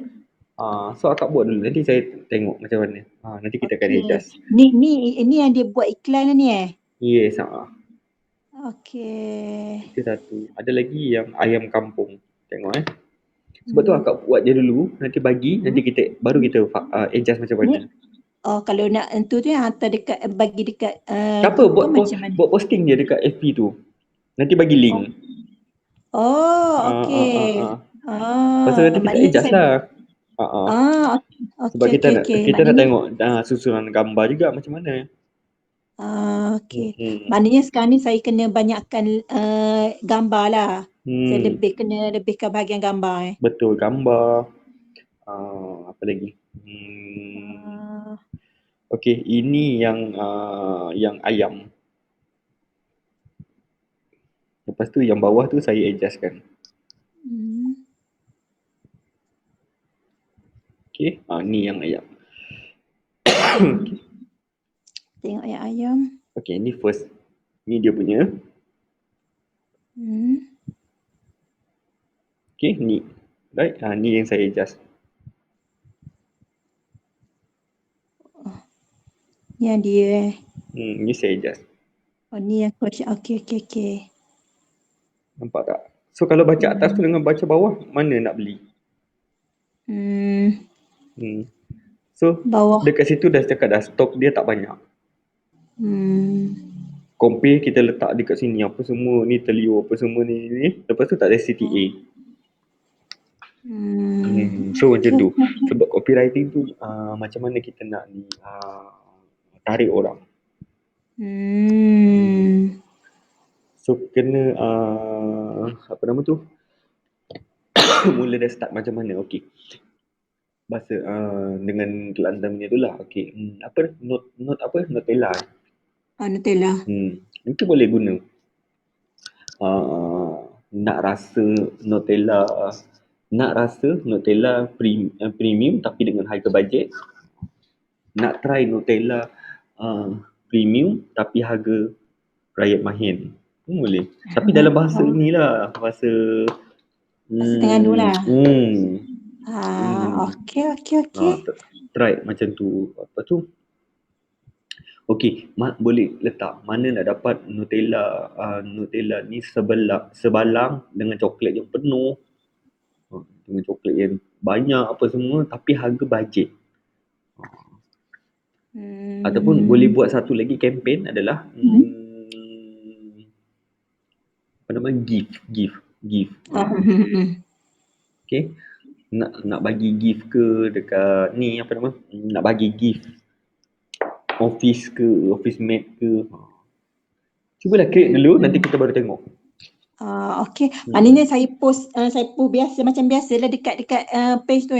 So akak buat dulu. Nanti saya tengok macam mana. Nanti kita akan adjust. Ni yang dia buat iklan lah ni Yes. Okey. Itu satu. Ada lagi yang ayam kampung. Tengok Sebab tu akak buat je dulu. Nanti bagi. Nanti baru kita adjust macam mana. Kalau nak tu hantar dekat bagi dekat Tak apa, group macam mana? buat posting je dekat FB tu. Nanti bagi link. Okey. Lepas tu nanti kita Maknanya adjust lah. Sebab okey. kita nak tengok susunan gambar juga macam mana. Okey. Maknanya sekarang ni saya kena banyakkan gambar lah. Saya kena lebihkan bahagian gambar Betul, gambar. Apa lagi? Okey, ini yang ayam. Lepas tu yang bawah tu saya adjustkan. Okey, ni yang ayam. Tengok yang ayam. Okey, ni first. Ni dia punya. Okey, ni. Right? Ni yang saya adjust. Yang dia ni saya adjust. Ni yang coach. Okey. Nampak tak? So kalau baca atas tu dengan baca bawah, mana nak beli? So bawah. Dekat situ dah cakap dah stok dia tak banyak. Compare kita letak dekat sini apa semua ni telio apa semua ni. Lepas tu tak ada CTA. So macam tu. Sebab copywriting tu macam mana kita nak tarik orang. So kena apa nama tu? Mula dah start macam mana? Okey. Bahasa dengan Kelantan punya tu lah. Okey. Apa note apa? Nutella. Nutella. Itu boleh guna. Nak rasa Nutella premium tapi dengan harga budget. Nak try Nutella premium tapi harga rakyat mahin. Boleh. Tapi dalam bahasa inilah, bahasa Terengganu lah. Okey. Try macam tu. Apa tu? Okey, boleh letak mana nak dapat Nutella ni sebalang dengan coklat yang penuh. Dengan coklat yang banyak apa semua tapi harga budget. Ataupun boleh buat satu lagi kempen adalah apa nama gift. Okey. Nak bagi gift ke dekat ni apa nama? Nak bagi gift office ke, office mate ke. Cubalah create dulu nanti kita baru tengok. Okey. Maknanya saya post biasa macam biasalah dekat page tu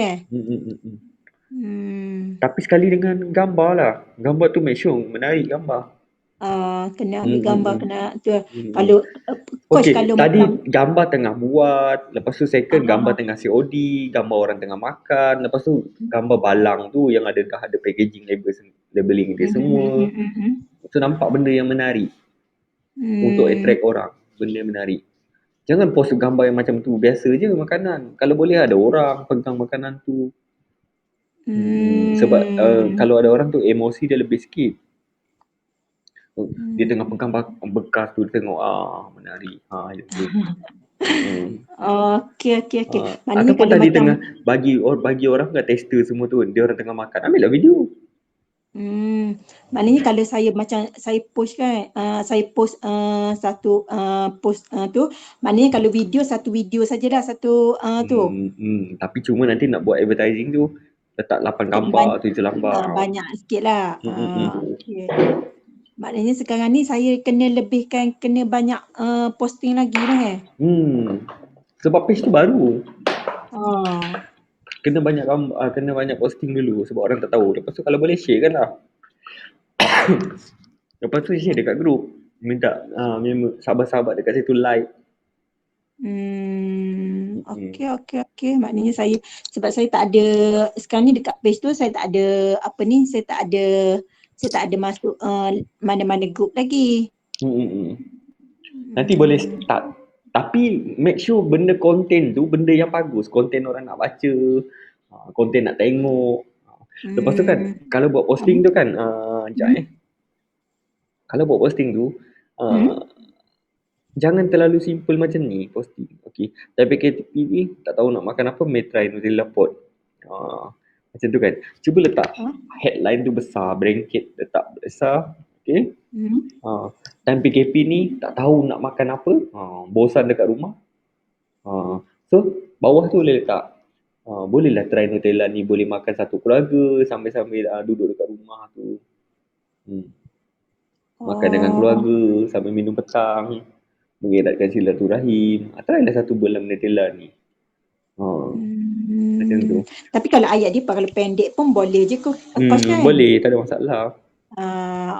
Tapi sekali dengan gambar lah. Gambar tu make sure menarik gambar. Kena ambil gambar kena tu. Kalau coach kalau tadi gambar tengah buat, lepas tu second gambar tengah COD, gambar orang tengah makan, lepas tu gambar balang tu yang dah ada packaging labeling dia semua. So nampak benda yang menarik. Untuk attract orang, benda yang menarik. Jangan post gambar yang macam tu, biasa je makanan. Kalau boleh ada orang pegang makanan tu. Sebab Hmm. kalau ada orang tu emosi dia lebih sikit. Dia tengah Hmm. pegang bekas tu, dia tengok menarik. Macam tu. Okey, okey, okey. Maknanya Ataupun kalau tadi macam tengah bagi orang kan tester semua tu, dia orang tengah makan, ambillah video. maknanya kalau saya macam saya post kan, saya post satu post tu, maknanya kalau video satu video sajalah satu tu. Tapi cuma nanti nak buat advertising tu, letak 8 Kena gambar, 7 gambar. banyak sikit lah. Hmm. Okey. Maknanya sekarang ni saya kena lebihkan, kena banyak posting lagi lah Sebab page tu baru. Oh. Kena banyak gambar, kena banyak posting dulu sebab orang tak tahu. Lepas tu kalau boleh share kan lah. Lepas tu share dekat group. Minta sahabat-sahabat dekat situ like. Okey, okey, okey. Maknanya saya, sebab saya tak ada, sekarang ni dekat page tu saya tak ada apa ni, saya tak ada masuk mana-mana group lagi. Nanti boleh start. Tapi make sure benda konten tu benda yang bagus. Konten orang nak baca. Konten nak tengok. Lepas tu kan, kalau buat posting tu kan, sekejap Kalau buat posting tu, jangan terlalu simple macam ni posting. Okay. Tapi PKTP ni tak tahu nak makan apa, may try Nutella pot. Macam tu kan. Cuba letak headline tu besar, blanket letak besar. Okay. Time PKP ni tak tahu nak makan apa, bosan dekat rumah. So bawah tu boleh letak, bolehlah try Nutella ni, boleh makan satu keluarga sambil-sambil duduk dekat rumah tu. Makan dengan keluarga sambil minum petang, mengeratkan silaturahim. Try lah satu bulan Nutella ni. Macam tu. Tapi kalau ayat dia kalau pendek pun boleh je kau course kan? Boleh, tak ada masalah.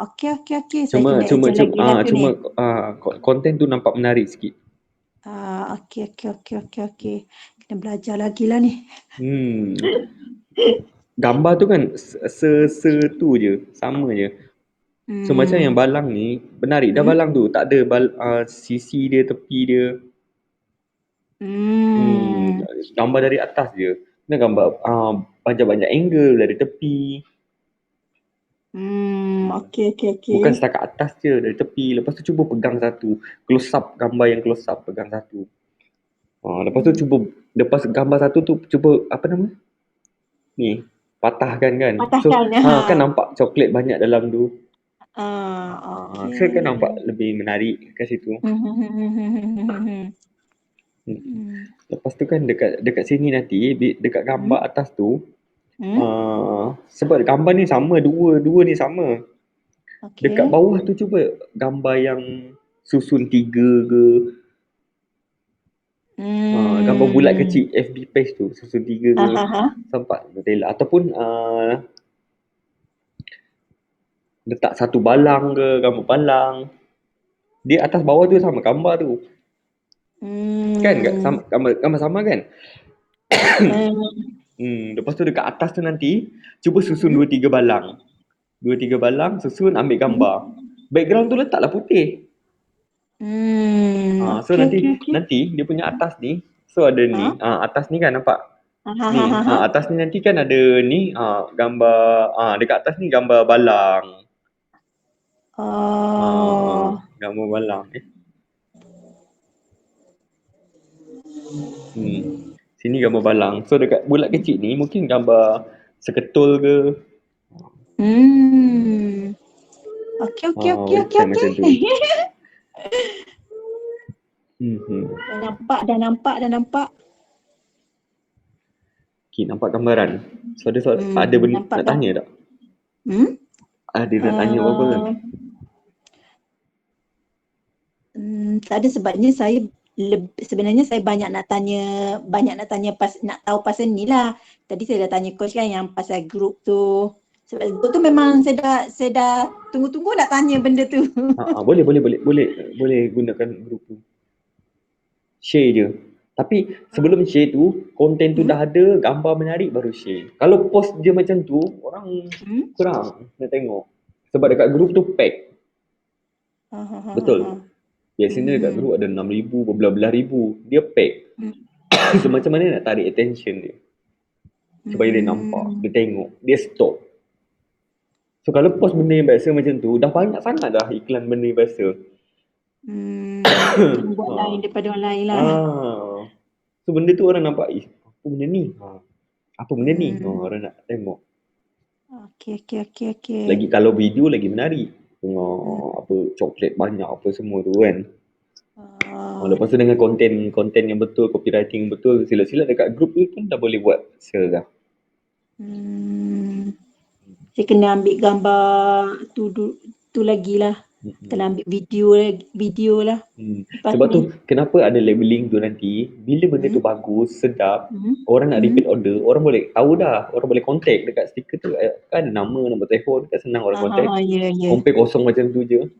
Okey, okey, okey. Saya Cuma kena cuma ajar cuma, lagi lah tu ni. konten tu nampak menarik sikit. Okey, okey, okey, okey, okey. Kena belajar lagi lah ni. Gambar tu kan tu je, sama je. So macam yang balang ni, menarik dah balang tu. Tak ada sisi dia, tepi dia. Gambar dari atas je. Kena gambar banyak-banyak angle dari tepi. Okey, okey, okey. Bukan setakat atas je, dari tepi. Lepas tu cuba pegang satu. Close up, gambar yang close up, pegang satu. Lepas tu cuba, lepas gambar satu tu, cuba, apa nama? Ni, patahkan kan. Patahkan. So, kan nampak coklat banyak dalam tu. Okey. So, kan nampak lebih menarik kat situ. Lepas tu kan dekat sini nanti, dekat gambar atas tu, sebab gambar ni sama, dua ni sama. Okay. Dekat bawah tu cuba gambar yang susun 3 ke. Gambar bulat kecil FB page tu, susun 3 ke. Sampai Nutella. Ataupun letak satu balang ke, gambar balang. Dia atas bawah tu sama gambar tu. Kan? Gambar sama kan? Lepas tu dekat atas tu nanti, cuba susun 2-3 balang. 2-3 balang, susun, ambil gambar. Background tu letaklah putih. So nanti dia punya atas ni, so ada ni, atas ni kan nampak? Ni, atas ni nanti kan ada ni, gambar, dekat atas ni gambar balang. Gambar balang. Sini gambar balang. So dekat bulat kecil ni mungkin gambar seketul ke. Okey. Macam tu. Dah nampak. Okay, nampak gambaran. So ada benda nak tanya tak? Ada nak tanya apa-apa kan? Tak ada, sebabnya sebenarnya saya banyak nak tanya nak tahu pasal ni lah. Tadi saya dah tanya coach kan yang pasal group tu. Sebab group tu memang saya dah tunggu-tunggu nak tanya benda tu. Boleh gunakan group tu. Share je. Tapi sebelum share tu, konten tu dah ada, gambar menarik baru share. Kalau post je macam tu, orang kurang nak tengok. Sebab dekat group tu pack. Betul. Biasanya dekat group ada 6,000, berbelah-belah ribu. Dia pack. So macam mana nak tarik attention dia? supaya dia nampak, dia tengok, dia stop. So kalau post benda yang biasa macam tu, dah banyak sangat dah iklan benda yang biasa. Kena buat lain daripada orang lain lah. So benda tu orang nampak, apa benda ni? Apa benda ni? Orang nak tengok. Okay. Lagi kalau video lagi menarik. Tengok apa coklat banyak apa semua tu kan. Lepas tu dengan konten yang betul, copywriting yang betul, sila-sila dekat group ni pun dah boleh buat sale dah. Saya kena ambil gambar tu lagi lah. Kena ambil video lah. Sebab tu kenapa ada labeling tu nanti, bila benda tu bagus, sedap, orang nak repeat order, orang boleh tahu dah, orang boleh contact dekat stiker tu kan, nombor telefon kan, senang orang contact. Compare kosong macam tu je.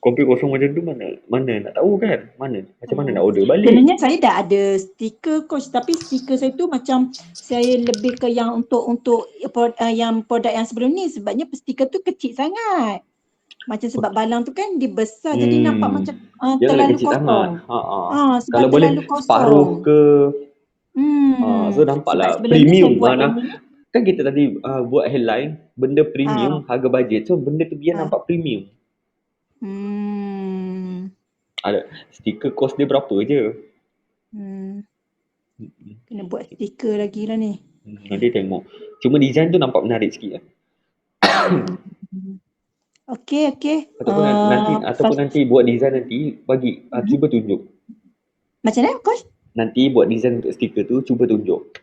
Compare kosong macam tu mana nak tahu kan, macam mana nak order balik. Sebenarnya saya dah ada stiker coach, tapi stiker saya tu macam saya lebih ke yang untuk yang produk yang sebelum ni, sebabnya stiker tu kecil sangat. Macam sebab balang tu kan dia besar, jadi nampak macam terlalu kosong. Sebab kalau boleh kosong. separuh ke. So nampaklah premium. Kan kita tadi buat headline benda premium, harga bajet. So benda tu biar nampak premium. Ada stiker kos dia berapa je. Kena buat stiker lagi lah ni. Nanti tengok. Cuma design tu nampak menarik sikit lah. Okay. Ataupun nanti buat design nanti bagi cuba tunjuk. Macam mana coach? Nanti buat design untuk stiker tu, cuba tunjuk.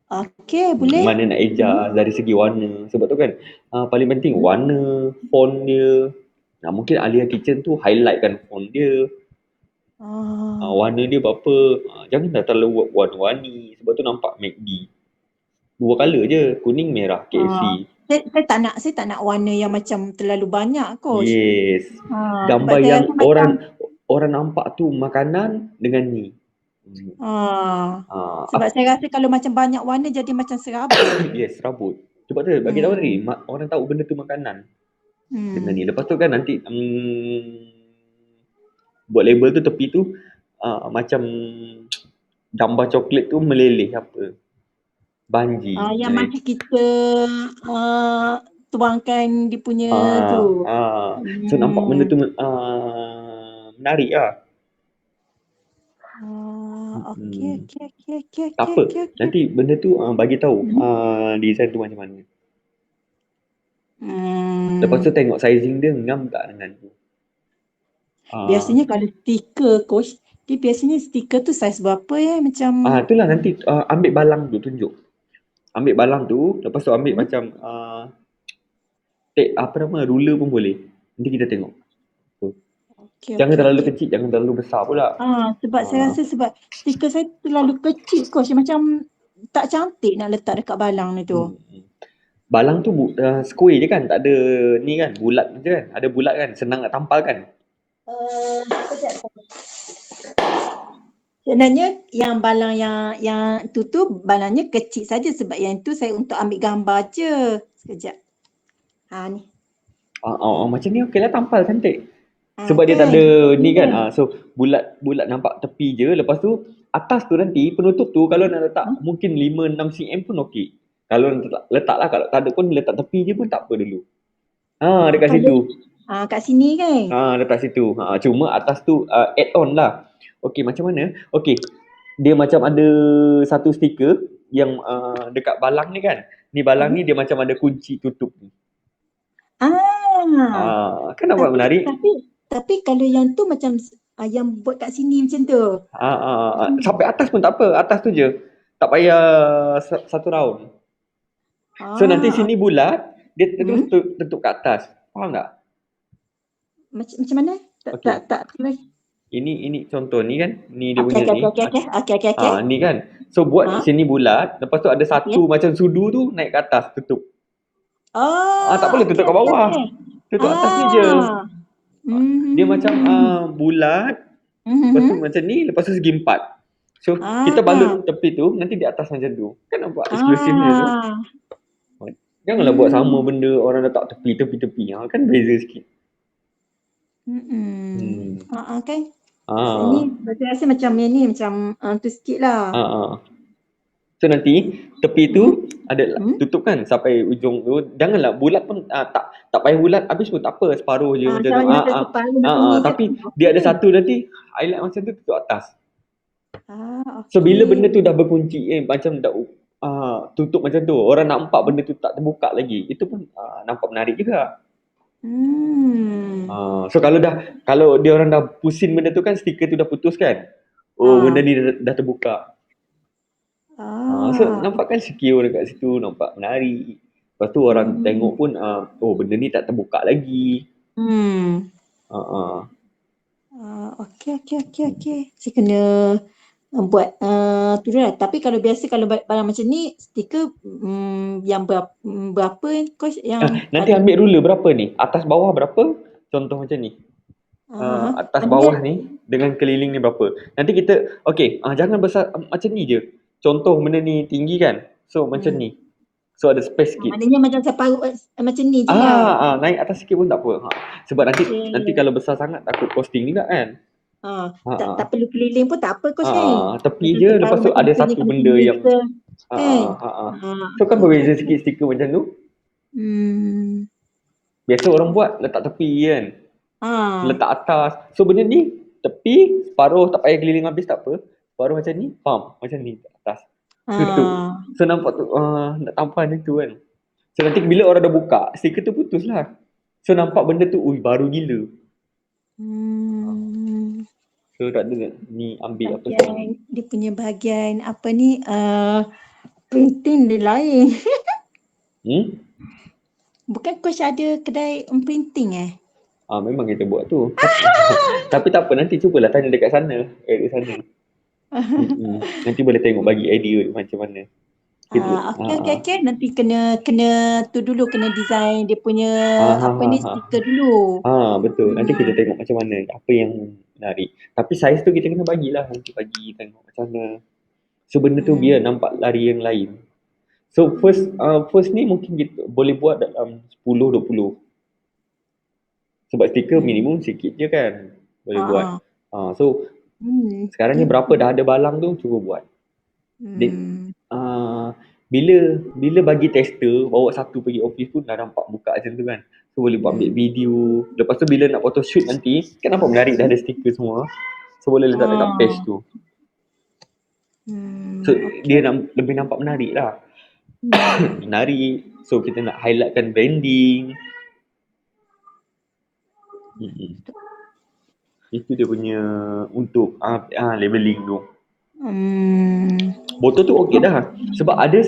Okay, boleh. Mana nak adjust dari segi warna. Sebab tu kan paling penting warna, font dia. Mungkin Alia Kitchen tu highlight kan font dia. Warna dia berapa. Jangan dah terlalu warna-warni. Sebab tu nampak McD. 2 colour je, kuning merah KFC. Saya tak nak warna yang macam terlalu banyak coach. Yes. Gambar yang orang nampak tu makanan dengan ni. Sebab saya rasa kalau macam banyak warna jadi macam serabut. Yes, serabut. Sebab tu bagi tahu tadi, orang tahu benda tu makanan. Dengan ni. Lepas tu kan nanti buat label tu tepi tu macam gambar coklat tu meleleh apa. Banji. Yang macam kita tuangkan dia punya tu. So nampak benda tu menarik lah. Okay. Tak apa. Nanti benda tu bagi tahu design tu macam mana. Lepas tu tengok sizing dia ngam tak dengan tu. Biasanya kalau stiker coach, dia biasanya stiker tu saiz berapa macam. Itulah nanti ambil balang tu tunjuk. Ambil balang tu, lepas tu ambil macam ruler pun boleh. Nanti kita tengok. Jangan terlalu kecil, jangan terlalu besar pula. Sebab saya rasa sebab stiker saya terlalu kecil coach, macam tak cantik nak letak dekat balang ni tu. Balang tu square je kan, tak ada ni kan, bulat je kan. Ada bulat kan, senang nak tampal kan. Sebenarnya yang balang yang tu balangnya kecil saja, sebab yang tu saya untuk ambil gambar je. Sekejap. Ni. Macam ni okey lah, tampal cantik. Sebab dia tak ada ni kan. So bulat nampak tepi je. Lepas tu atas tu nanti penutup tu kalau nak letak mungkin 5-6 cm pun okey. Kalau letak lah, kalau tak ada pun letak tepi je pun tak apa dulu. Dekat situ. Kat sini kan? Letak situ. Cuma atas tu add on lah. Okey, macam mana? Okey. Dia macam ada satu stiker yang dekat balang ni kan. Ni balang ni dia macam ada kunci tutup ni. Kan nampak menarik? Tapi kalau yang tu macam yang buat kat sini macam tu. Sampai atas pun tak apa. Atas tu je. Tak payah satu round. So nanti sini bulat, dia terus tutup kat atas. Faham tak? Macam mana? Tak. Ini contoh ni kan. Ni dia punya ni. Okay. Ni kan. So buat sini bulat, lepas tu ada satu macam sudu tu naik ke atas, tutup. Tak boleh tutup kat bawah. Tutup atas ni je. Dia macam bulat. Lepas tu macam ni, lepas tu segi 4. So kita balut tepi tu, nanti di atas macam tu. Kan nampak eksklusifnya tu. Janganlah buat sama benda orang letak tepi. Kan beza sikit. Okay. Ni Ah, rasa macam yang ni macam tu sikit lah. ah, ah. So nanti tepi Hmm? tu ada Hmm? tutup kan sampai ujung tu. Janganlah bulat pun tak payah bulat habis pun tak apa, separuh je macam tu. Sama macam separuh macam ni je Tapi pun dia ada okey. satu nanti highlight macam tu tutup atas. So bila benda tu Okey. dah berkunci macam dah tutup macam tu, orang nampak benda tu tak terbuka lagi. Itu pun nampak menarik juga. Hmm. So kalau dia orang dah pusing benda tu kan, stiker tu dah putus kan. Oh, benda Ah. ni dah terbuka. So Ah. nampak kan secure dekat situ, nampak menarik. Lepas tu orang tengok Hmm. pun oh benda ni tak terbuka lagi. Hmm. Ah, ah. Okey. Saya kena buat tu dulu lah. Tapi kalau biasa kalau barang macam ni stiker yang berapa coach yang Nanti ada? ambil ruler berapa ni? Atas bawah berapa? Contoh macam ni. Atas Maknanya bawah ni dengan keliling ni berapa? Nanti kita jangan besar macam ni je. Contoh benda ni tinggi kan. So macam hmm, ni. So ada space sikit. maknanya macam separuh macam ni je lah. Naik atas sikit pun tak apa. Sebab nanti Okey. kalau besar sangat takut costing juga kan. Ha. Tak perlu keliling pun tak apa coach kan? Tepi Macam je, lepas separuh tu macam ada punya satu kena benda tinggi yang kita kan? So kan Okey. berbeza sikit stiker macam tu. Hmm. Biasa orang buat letak tepi kan. Ah. Letak atas. So benda ni tepi, separuh tak payah keliling habis tak apa. Separuh macam ni, macam ni atas. Tutup. Ah. So nampak tu nak tampal macam tu kan. So nanti bila orang dah buka, stiker tu putus lah. So nampak benda tu, baru gila. Hmm. So tak ada ni ambil apa semua. Bahagian dia punya bahagian apa ni printing dia lain. Hmm? Bukan coach ada kedai printing Memang kita buat tu. Tapi tak apa, nanti cubalah tanya dekat sana. Dekat sana. Nanti boleh tengok bagi idea macam mana. Kita, Okey. Nanti kena tu dulu, kena design dia punya ah, ah, apa ah, ni ah. stiker dulu. Betul. Nanti kita Hmm. tengok macam mana, apa yang menarik. Tapi saiz tu kita kena bagilah. Nanti bagi tengok macam mana. So benda tu biar Hmm. nampak lari yang lain. So first ni mungkin kita boleh buat dalam 10-20. Sebab stiker Hmm. minimum sikit je kan. Boleh buat. Ah. So sekarang ni Dia berapa dah ada balang tu, cuba buat. Dia, hmm. bila bila bagi tester bawa satu pergi office pun dah nampak buka macam tu kan. So boleh buat ambil Hmm. video. Lepas tu bila nak photoshoot nanti kan nampak menarik dah ada stiker semua. So boleh letak dekat page tu. So dia Okey. lebih nampak menarik lah. Hmm. Menarik. So kita nak highlightkan branding. Itu dia punya untuk labeling tu. Botol tu okey dah. Sebab ada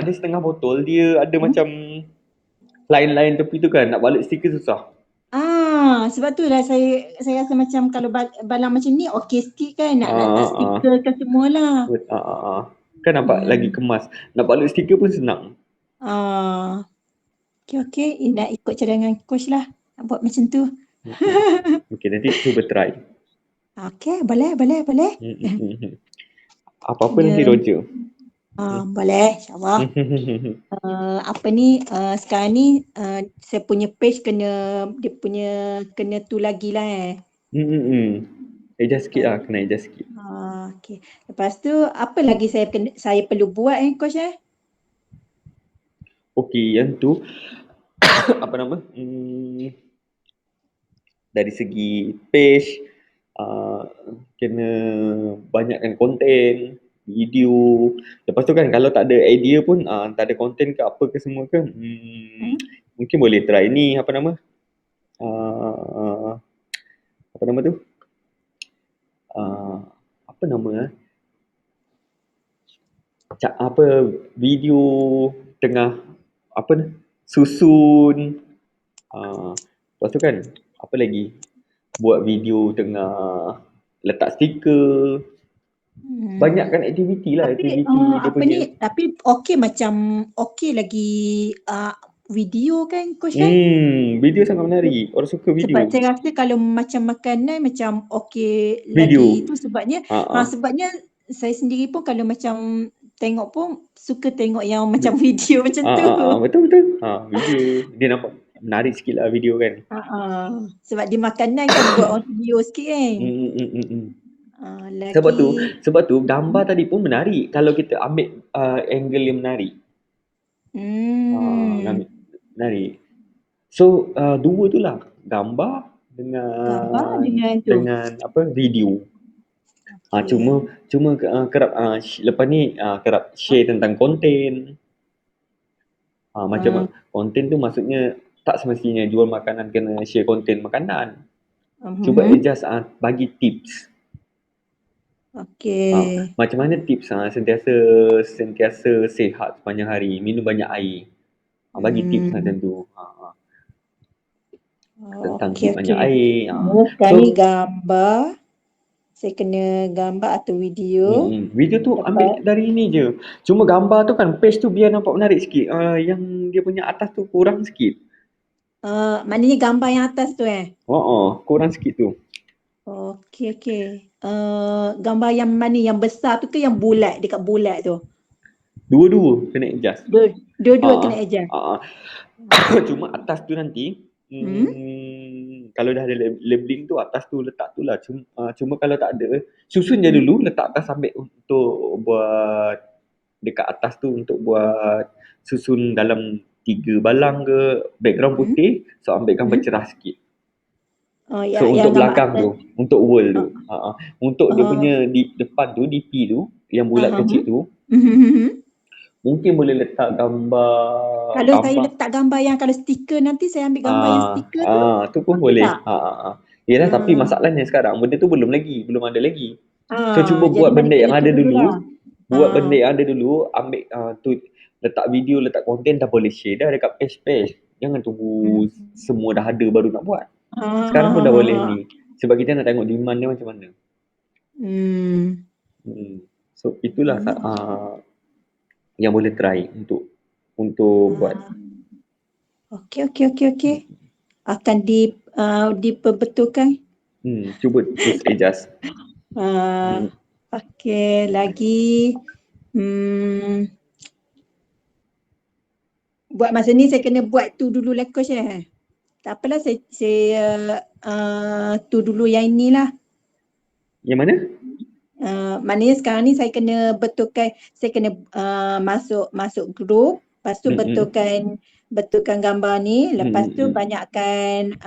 setengah botol dia ada macam line-line tepi tu kan, nak balik stiker susah. Sebab tu lah saya rasa macam kalau balang macam ni okey sikit kan, nak letak Ah, ah, stiker kan semualah. Kan nampak lagi Hmm. kemas. Nak balik stiker pun senang. Ah. Okey. Nak ikut cadangan coach lah. Nak buat macam tu. Okey, nanti cuba try. Okey, boleh. Apa-apa Kena nanti Roger. boleh insyaAllah. Apa ni sekarang ni saya punya page dia punya kena tu lagi lah Adjust sikit lah, kena adjust sikit. Okey. Lepas tu apa lagi saya perlu buat coach Okey, yang tu apa nama? Dari segi page kena banyakkan konten, video. Lepas tu kan kalau tak ada idea pun tak ada konten ke apa ke semua ke mungkin boleh try ni apa nama? Apa nama tu? Apa nama apa video tengah apa ni? Susun. Lepas tu kan apa lagi? Buat video tengah letak stiker. Banyakkan aktiviti lah, Tapi aktiviti dia apa punya. ni, tapi okey lagi video kan coach Video sangat menarik. Orang suka sebab video. saya rasa kalau macam makanan macam okey Video. lagi tu sebabnya Ha. sebabnya saya sendiri pun kalau macam tengok pun suka tengok yang macam video macam tu. Betul. Video. Dia nampak menarik sikit lah video kan. Sebab di makanan kan buat orang video sikit kan. Sebab Lagi tu gambar tadi pun menarik kalau kita ambil angle yang menarik. Menarik. So dua tu lah, gambar gambar dengan tu. dengan video. Okay. Cuma kerap lepas ni kerap share tentang konten. Macam konten tu maksudnya tak semestinya jual makanan kena share konten makanan. Cuba adjust bagi tips. Okay. Macam mana tips sentiasa sihat sepanjang hari, minum banyak air. Bagi tips macam tu. Tentang tips banyak air. Sekarang ni gambar. Saya kena gambar atau video. Video tu ambil dari ni je. Cuma gambar tu kan page tu biar nampak menarik sikit. Yang dia punya atas tu kurang sikit. Maknanya gambar yang atas tu kurang sikit tu. Okey. Gambar yang mana? Yang besar tu ke yang bulat, dekat bulat tu? Dua-dua kena adjust. Dua-dua kena adjust. Cuma atas tu nanti kalau dah ada labeling tu atas tu letak tu lah. Cuma kalau tak ada, susun je dulu, letak atas ambil untuk buat dekat atas tu untuk buat susun dalam 3 balang ke, background putih, so ambil gambar cerah sikit. So untuk belakang tu, untuk world tu. Untuk dia punya di depan tu, DP tu, yang bulat kecil tu, mungkin boleh letak gambar. Kalau saya letak gambar yang kalau stiker nanti saya ambil gambar yang stiker tu. Tu pun boleh. Yalah, tapi masalahnya sekarang benda tu belum ada lagi. So cuba buat benda yang ada dulu. Benda yang ada dulu, ambil tu letak video, letak konten, dah boleh share dah dekat page. Jangan tunggu semua dah ada baru nak buat. Sekarang pun dah boleh ni. Sebab kita nak tengok demand dia macam mana. So itulah yang boleh try untuk buat. Okey. Akan diperbetulkan. Cuba terus adjust. Okey, lagi buat masa ni saya kena buat tu dulu lah coach Tak apalah, saya tu dulu yang inilah. Yang mana? Maknanya sekarang ni saya kena betulkan, saya kena masuk group, lepas tu betulkan gambar ni, lepas tu banyakkan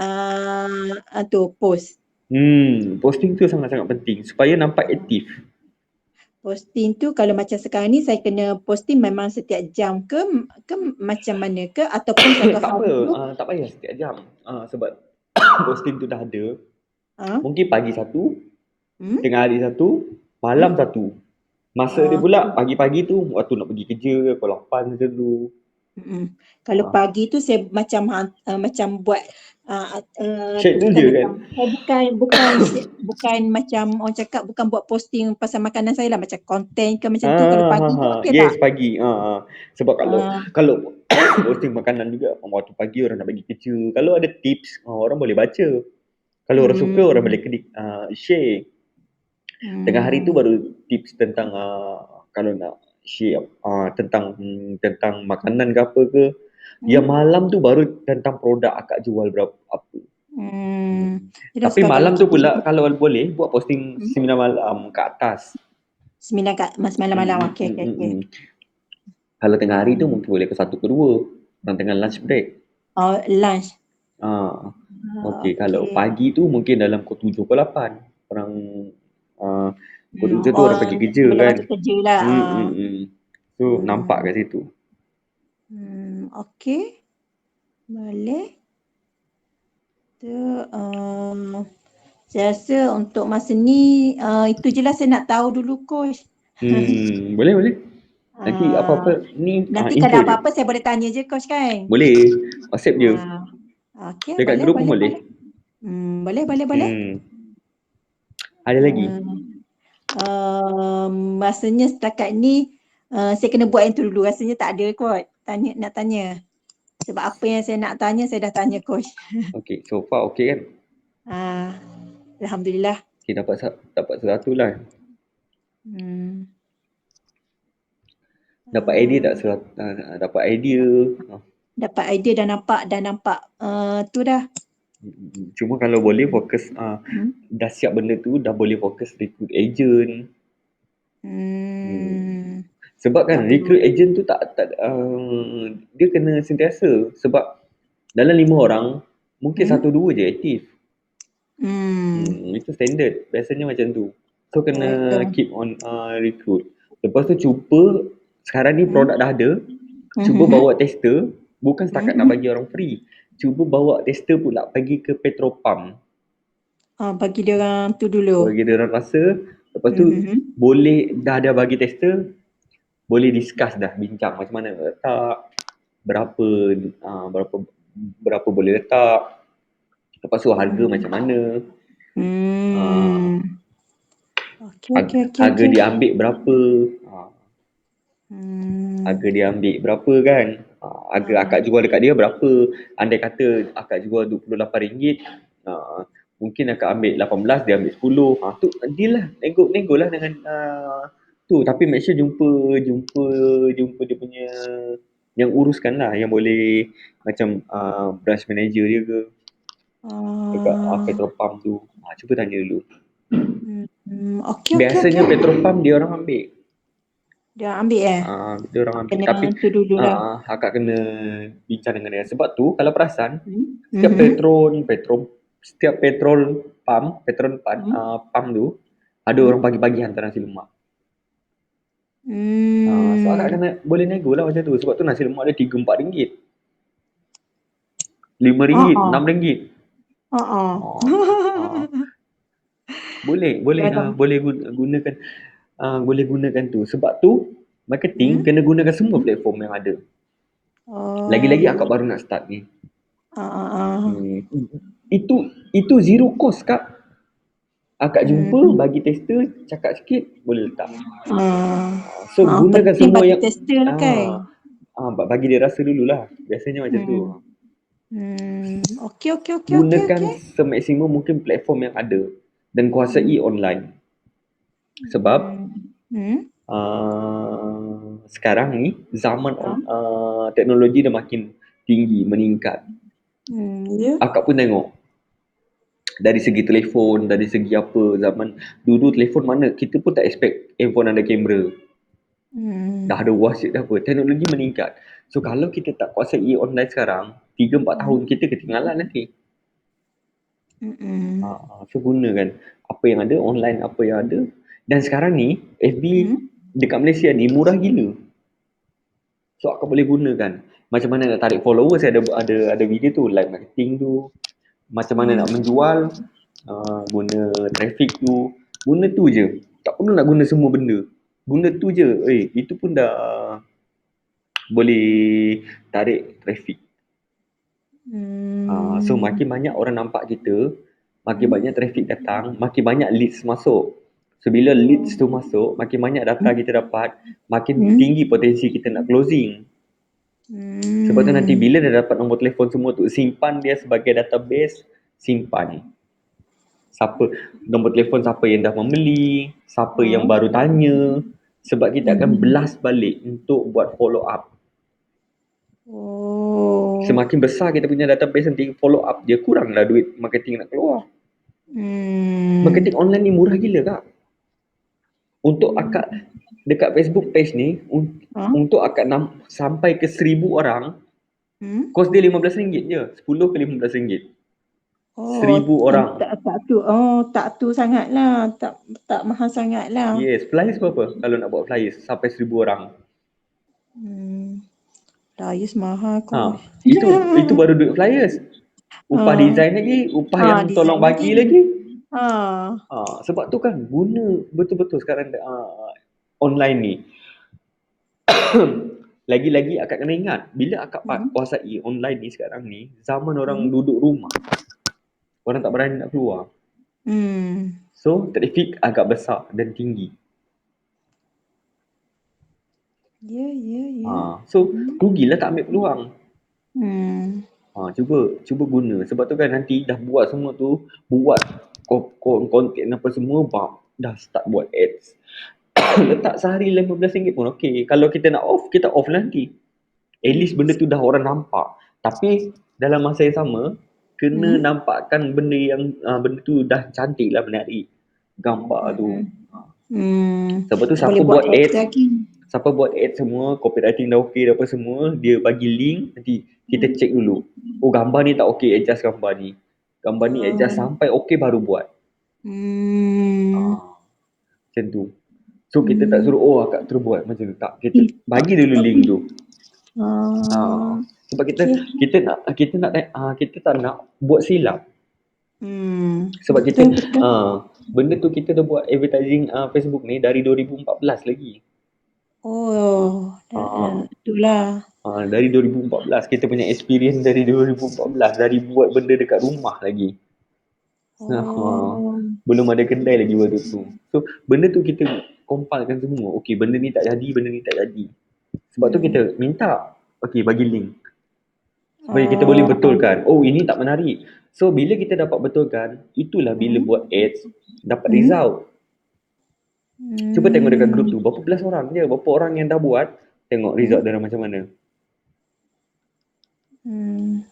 tu post. Posting tu sangat-sangat penting supaya nampak aktif. Posting tu kalau macam sekarang ni saya kena posting memang setiap jam ke macam mana ke, ataupun satu hari tu? Tak payah setiap jam. Sebab posting tu dah ada. Mungkin pagi satu, tengah hari satu, malam satu. Masa dia pula pagi-pagi tu waktu nak pergi kerja pukul 8 macam tu. Kalau pagi tu saya macam buat share tu je kan. Bukan macam orang cakap, bukan buat posting pasal makanan saya lah, macam konten ke macam tu. Kalau pagi tu okey tak? Yes, pagi. Sebab kalau posting makanan juga waktu pagi orang nak pergi kerja. Kalau ada tips orang boleh baca. Kalau orang suka orang boleh klik share. Tengah hari tu baru tips tentang kalau nak share tentang makanan ke apa ke. Yang malam tu baru tentang produk akak jual berapa apa. Tapi malam tu pula kalau boleh buat posting seminar malam ke atas. Seminar malam. Okey. Kalau tengah hari tu mungkin boleh ke 1 ke 2 orang tengah lunch break. Lunch. Okey, kalau pagi tu mungkin dalam pukul 7 ke 8 orang pukul 7 tu orang pergi kerja kan. Kerja lah. So nampak kat situ. Okey. Boleh. Tu saya rasa untuk masa ni itu je lah saya nak tahu dulu coach. Boleh. Nanti apa-apa ni nanti kalau apa-apa saya boleh tanya je coach kan? Boleh. WhatsApp je. Okey, dekat grup pun boleh. Boleh. Ada lagi? Masanya setakat ni saya kena buat yang tu dulu. Rasanya tak ada kot nak tanya. Sebab apa yang saya nak tanya saya dah tanya coach. Okey, so far okey kan? Alhamdulillah. Okay, dapat satu lah. Dapat idea tak? Dapat idea. dapat idea, dah nampak tu dah. Cuma kalau boleh fokus dah siap benda tu, dah boleh fokus recruit agent. Sebab kan Tak perlu. recruit agent tu dia kena sentiasa, sebab dalam 5 orang mungkin 1-2 je aktif. Itu standard biasanya macam tu. So kena keep on recruit. Lepas tu cuba, sekarang ni produk dah ada, cuba bawa tester, bukan setakat nak bagi orang free, cuba bawa tester pula pergi ke petrol pump. Bagi dia orang tu dulu. Bagi dia orang rasa, lepas tu boleh dah ada bagi tester, boleh discuss dah, bincang macam mana nak letak, berapa berapa boleh letak, lepas tu harga macam mana. Okay. Harga dia ambil berapa. Harga dia ambil berapa kan. Harga akak jual dekat dia berapa. Andai kata akak jual RM28, mungkin akak ambil 18, dia ambil 10. Tu deal lah, nego lah dengan tu. Tapi make sure jumpa dia punya yang uruskan lah, yang boleh macam branch manager dia ke dekat petrol pump tu. Cuba tanya dulu. Biasanya petrol pump dia orang ambil. Dia ambil Dia orang ambil. kena Tapi tu dulu lah. akak kena bincang dengan dia. Sebab tu kalau perasan, setiap petrol pump tu ada orang pagi-pagi hantar nasi lemak. So akak kena boleh nego lah macam tu. Sebab tu nasi lemak dia RM3-4, RM5, RM6. Boleh gunakan tu. Sebab tu marketing kena gunakan semua platform yang ada. Lagi-lagi akak baru nak start ni. Itu zero cost, Kak. Akak jumpa, bagi tester, cakap sikit, boleh letak. So gunakan semua yang tester lah kan. bagi dia rasa dululah. Biasanya macam tu. Okay. Gunakan semaksimum mungkin platform yang ada dan kuasai online. Sebab sekarang ni zaman teknologi dah makin tinggi, meningkat. Akak pun tengok dari segi telefon, dari segi apa, zaman dulu telefon mana kita pun tak expect handphone ada kamera. Dah ada WhatsApp dah apa, teknologi meningkat. So kalau kita tak kuasai online sekarang, 3-4 tahun kita ketinggalan nanti. So gunakan apa yang ada, online apa yang ada. Dan sekarang ni FB dekat Malaysia ni murah gila. So akak boleh gunakan. Macam mana nak tarik followers, ada video tu, live marketing tu. Macam mana nak menjual, guna traffic tu. Guna tu je. Tak perlu nak guna semua benda. Guna tu je. Itu pun dah boleh tarik traffic. So makin banyak orang nampak kita, makin banyak traffic datang, makin banyak leads masuk. So bila leads tu masuk, makin banyak data kita dapat, makin tinggi potensi kita nak closing. Sebab tu nanti bila dah dapat nombor telefon semua tu, simpan dia sebagai database, simpan. Nombor telefon siapa yang dah membeli, siapa yang baru tanya. Sebab kita akan belas balik untuk buat follow up. Semakin besar kita punya database, nanti follow up dia kuranglah duit marketing nak keluar. Marketing online ni murah gila, Kak. Untuk akak dekat Facebook page ni, untuk akak sampai ke 1,000 orang, kos dia RM15 je. 10 ke RM15. 1,000 orang. Tak tu sangat lah. Tak mahal sangat lah. Yes, flyers berapa kalau nak buat flyers sampai 1,000 orang? Flyers mahal kot. Itu baru duit flyers. Upah design lagi, upah yang tolong bagi lagi. Sebab tu kan guna betul-betul sekarang online ni. Lagi-lagi akak kena ingat, bila akak kuasai online ni sekarang ni, zaman orang duduk rumah. Orang tak berani nak keluar. So traffic agak besar dan tinggi. So rugilah tak ambil peluang. Cuba guna. Sebab tu kan nanti dah buat semua tu, buat konten apa semua, dah start buat ads. Letak sehari RM15 pun okey. Kalau kita nak off, kita off nanti. At least benda tu dah orang nampak. Tapi dalam masa yang sama, kena nampakkan benda tu dah cantik lah, menarik. Gambar tu. Sebab tu Tak boleh buat ads lagi. siapa buat ads semua, copywriting dah okey dah apa semua, dia bagi link, nanti kita check dulu. Oh, gambar ni tak okey, adjust gambar ni. Gambar ni adjust sampai okey baru buat. Macam tu. So kita tak suruh akak terus buat macam tu, tak. Kita bagi dulu link tu. Sebab kita tak nak buat silap. Sebab Betul. benda tu kita dah buat advertising Facebook ni dari 2014 lagi. Itulah. Dari 2014 kita punya experience dari 2014, dari buat benda dekat rumah lagi. Belum ada kedai lagi waktu tu. So benda tu kita compilkan semua. Okey, benda ni tak jadi, benda ni tak jadi. Sebab tu kita minta, okey, bagi link. Supaya kita boleh betulkan. Oh, ini tak menarik. So bila kita dapat betulkan, itulah bila buat ads dapat result. Cuba tengok dekat grup tu, berapa belas orang je, berapa orang yang dah buat, tengok result dia macam mana.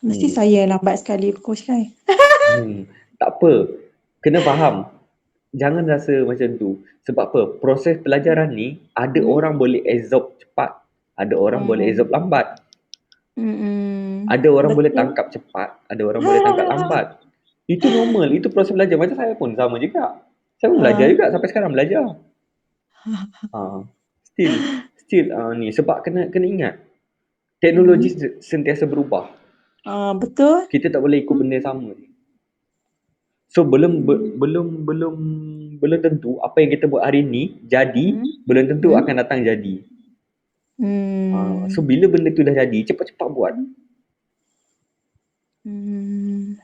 Mesti saya lambat sekali coach kan. Tak apa. Kena faham. Jangan rasa macam tu. Sebab apa? Proses pelajaran ni, ada orang boleh absorb cepat. Ada orang boleh absorb lambat. Ada orang boleh tangkap cepat. Ada orang boleh tangkap lambat. Itu normal. Itu proses belajar. Macam saya pun sama juga. Saya pun belajar juga. Sampai sekarang belajar. Still ni. Sebab kena ingat. Teknologi sentiasa berubah. Betul. Kita tak boleh ikut benda sama. So belum tentu apa yang kita buat hari ni jadi, belum tentu akan datang jadi. So bila benda tu dah jadi, cepat-cepat buat.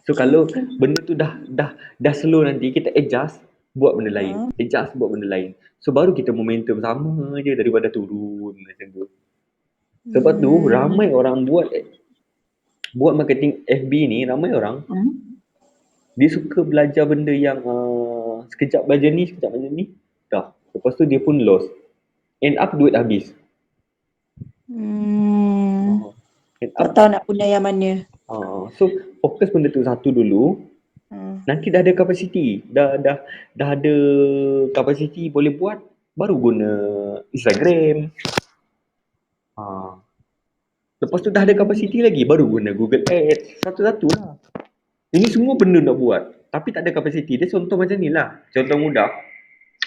So kalau benda tu dah slow, nanti kita adjust, buat benda lain. Adjust, buat benda lain. So baru kita momentum sama je daripada turun macam tu. Sebab tu ramai orang buat marketing FB ni, ramai orang dia suka belajar benda yang sekejap belajar ni, dah. Lepas tu dia pun lost. End up duit habis. Tak tahu nak guna yang mana. So fokus benda tu satu dulu. Nanti dah ada kapasiti, dah ada kapasiti boleh buat, baru guna Instagram. Lepas tu dah ada kapasiti lagi, baru guna Google Ads. Satu-satu lah. Ini semua benda nak buat, tapi tak ada kapasiti. Dia contoh macam ni lah. Contoh mudah.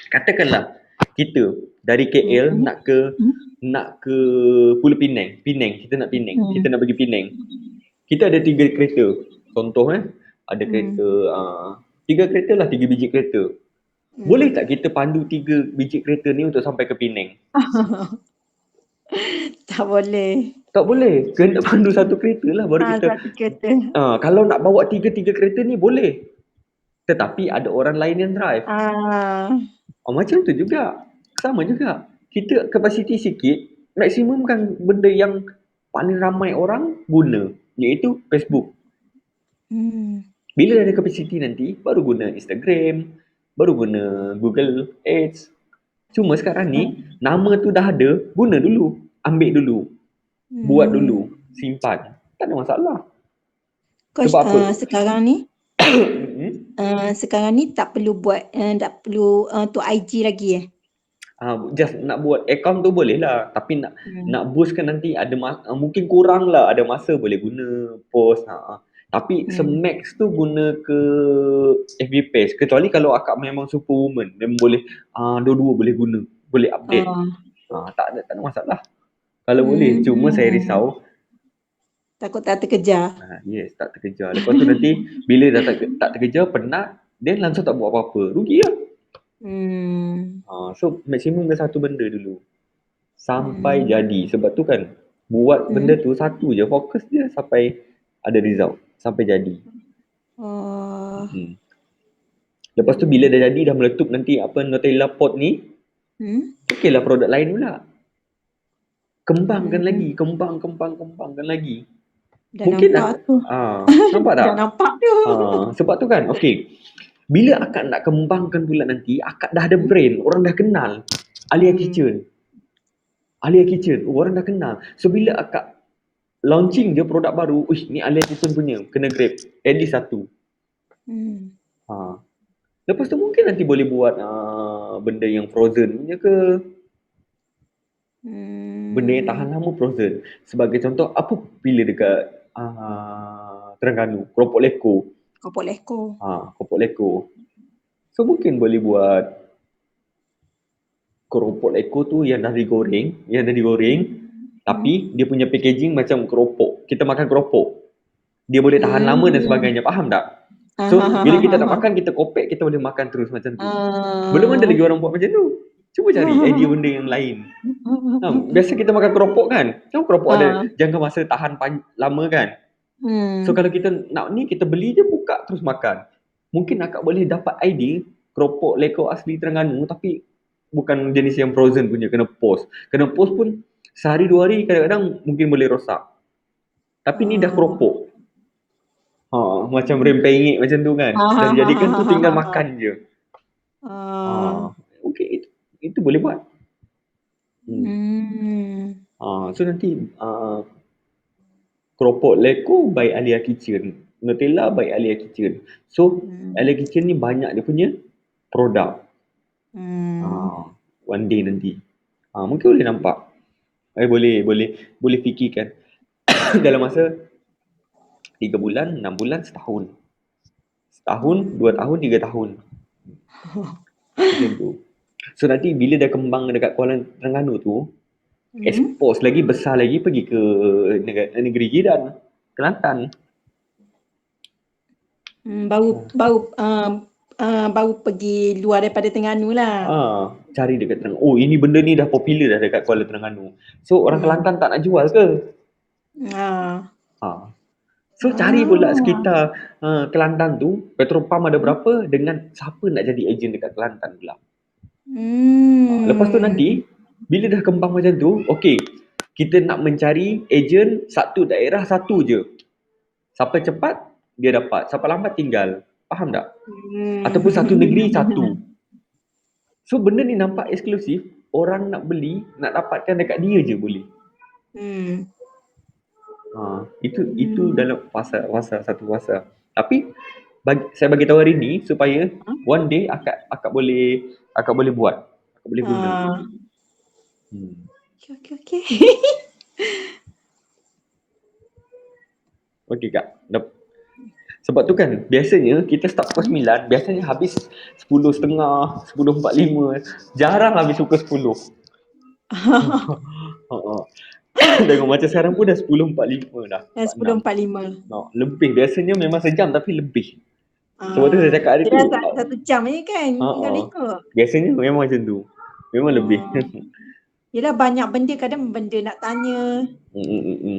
Katakanlah kita dari KL nak ke Pulau Pinang. Kita nak Pinang. Kita nak pergi Pinang. Kita ada 3 kereta. Contoh ada kereta 3 kereta lah, 3 biji kereta. Boleh tak kita pandu 3 biji kereta ni untuk sampai ke Pinang? Tak boleh. Tak boleh. Kena pandu satu kereta lah baru kita. Satu kereta. Kalau nak bawa 3 kereta ni boleh. Tetapi ada orang lain yang drive. Macam tu juga. Sama juga. Kita kapasiti sikit, maksimumkan benda yang paling ramai orang guna, iaitu Facebook. Bila ada kapasiti nanti, baru guna Instagram, baru guna Google Ads. Cuma sekarang ni, nama tu dah ada, guna dulu. Ambil dulu. Buat dulu. Simpan. Tak ada masalah. Coach, sebab apa? Sekarang ni tak perlu buat, tak perlu tu IG lagi just nak buat account tu boleh lah. Tapi nak boostkan nanti ada mungkin kurang lah. Ada masa boleh guna post. Tapi semax tu guna ke FB page. Kecuali kalau akak memang superwoman, memang boleh dua-dua boleh guna. Boleh update. Tak ada masalah. Kalau boleh. Cuma saya risau takut tak terkejar. Yes, tak terkejar. Lepas tu nanti bila dah tak terkejar, penat, dia langsung tak buat apa-apa. Rugi lah. So maksimum ke satu benda dulu sampai jadi. Sebab tu kan buat benda tu satu je, fokus dia sampai ada result, sampai jadi. Lepas tu bila dah jadi, dah meletup nanti apa Nutella pot ni, okey lah produk lain pula. Kembangkan lagi, kembangkan lagi. Dah mungkin nampak tu. Nampak tak? Dah nampak tu. Sebab tu kan, okey. Bila akak nak kembangkan pula nanti, akak dah ada brand, orang dah kenal. Alia Kitchen. Orang dah kenal. So bila akak launching je produk baru, ni Alia Kitchen punya, kena grab. At least satu. Ha. Lepas tu mungkin nanti boleh buat benda yang frozen punya ke. Benda yang tahan lama frozen. Sebagai contoh, apa bila dekat Terengganu? Keropok leko. Keropok leko. Keropok leko. So mungkin boleh buat keropok leko tu yang dah digoreng, tapi dia punya packaging macam keropok. Kita makan keropok. Dia boleh tahan lama dan sebagainya. Faham tak? So, bila kita nak makan, kita kopek, kita boleh makan terus macam tu. Belum ada lagi orang buat macam tu. Cuba cari idea benda yang lain. Biasa kita makan keropok kan? Keropok ada jangka masa tahan lama kan? So, kalau kita nak ni, kita beli je, buka, terus makan. Mungkin akak boleh dapat idea keropok leko asli Terengganu, tapi bukan jenis yang frozen punya, kena post. Kena post pun sehari 2 hari kadang-kadang mungkin boleh rosak. Tapi ni dah keropok. Macam rempeyek macam tu kan. Dah dijadikan tu tinggal makan je. Okay, itu boleh buat. So nanti keropok leko by Alia Kitchen. Nutella by Alia Kitchen. So Alia Kitchen ni banyak dia punya produk. One day nanti. Mungkin boleh nampak. Boleh fikirkan. Dalam masa 3 bulan, 6 bulan, setahun. Setahun, 2 tahun, 3 tahun. Macam tu. So nanti bila dah kembang dekat Kuala Terengganu tu, expose lagi, besar lagi, pergi ke negeri jiran, Kelantan. Baru pergi luar daripada Terengganu lah. Cari dekat Terengganu. Oh, ini benda ni dah popular dah dekat Kuala Terengganu. So orang Kelantan tak nak jual ke? So cari pula sekitar Kelantan tu, petrol pump ada berapa, dengan siapa nak jadi ejen dekat Kelantan pula. Lepas tu nanti bila dah kembang macam tu, okey, kita nak mencari ejen satu daerah satu je. Siapa cepat dia dapat, siapa lambat tinggal. Faham tak? Ataupun satu negeri satu. So benda ni nampak eksklusif, orang nak beli, nak dapatkan dekat dia je boleh. Itu dalam fasa satu fasa. Tapi saya bagi tahu hari ni supaya one day akak boleh buat. Akak boleh guna. Okey. Okey Kak. Sebab tu kan biasanya kita start pukul 9, biasanya habis 10.30, 10.45. Jarang habis pukul 10. Tengok macam sekarang pun dah 10.45 dah. 10.45. Lebih. Biasanya memang sejam tapi lebih. Sebab tu saya cakap hari tu. Dia 1 jam je kan. Biasanya memang macam tu. Memang lebih. Yelah banyak benda, kadang benda nak tanya.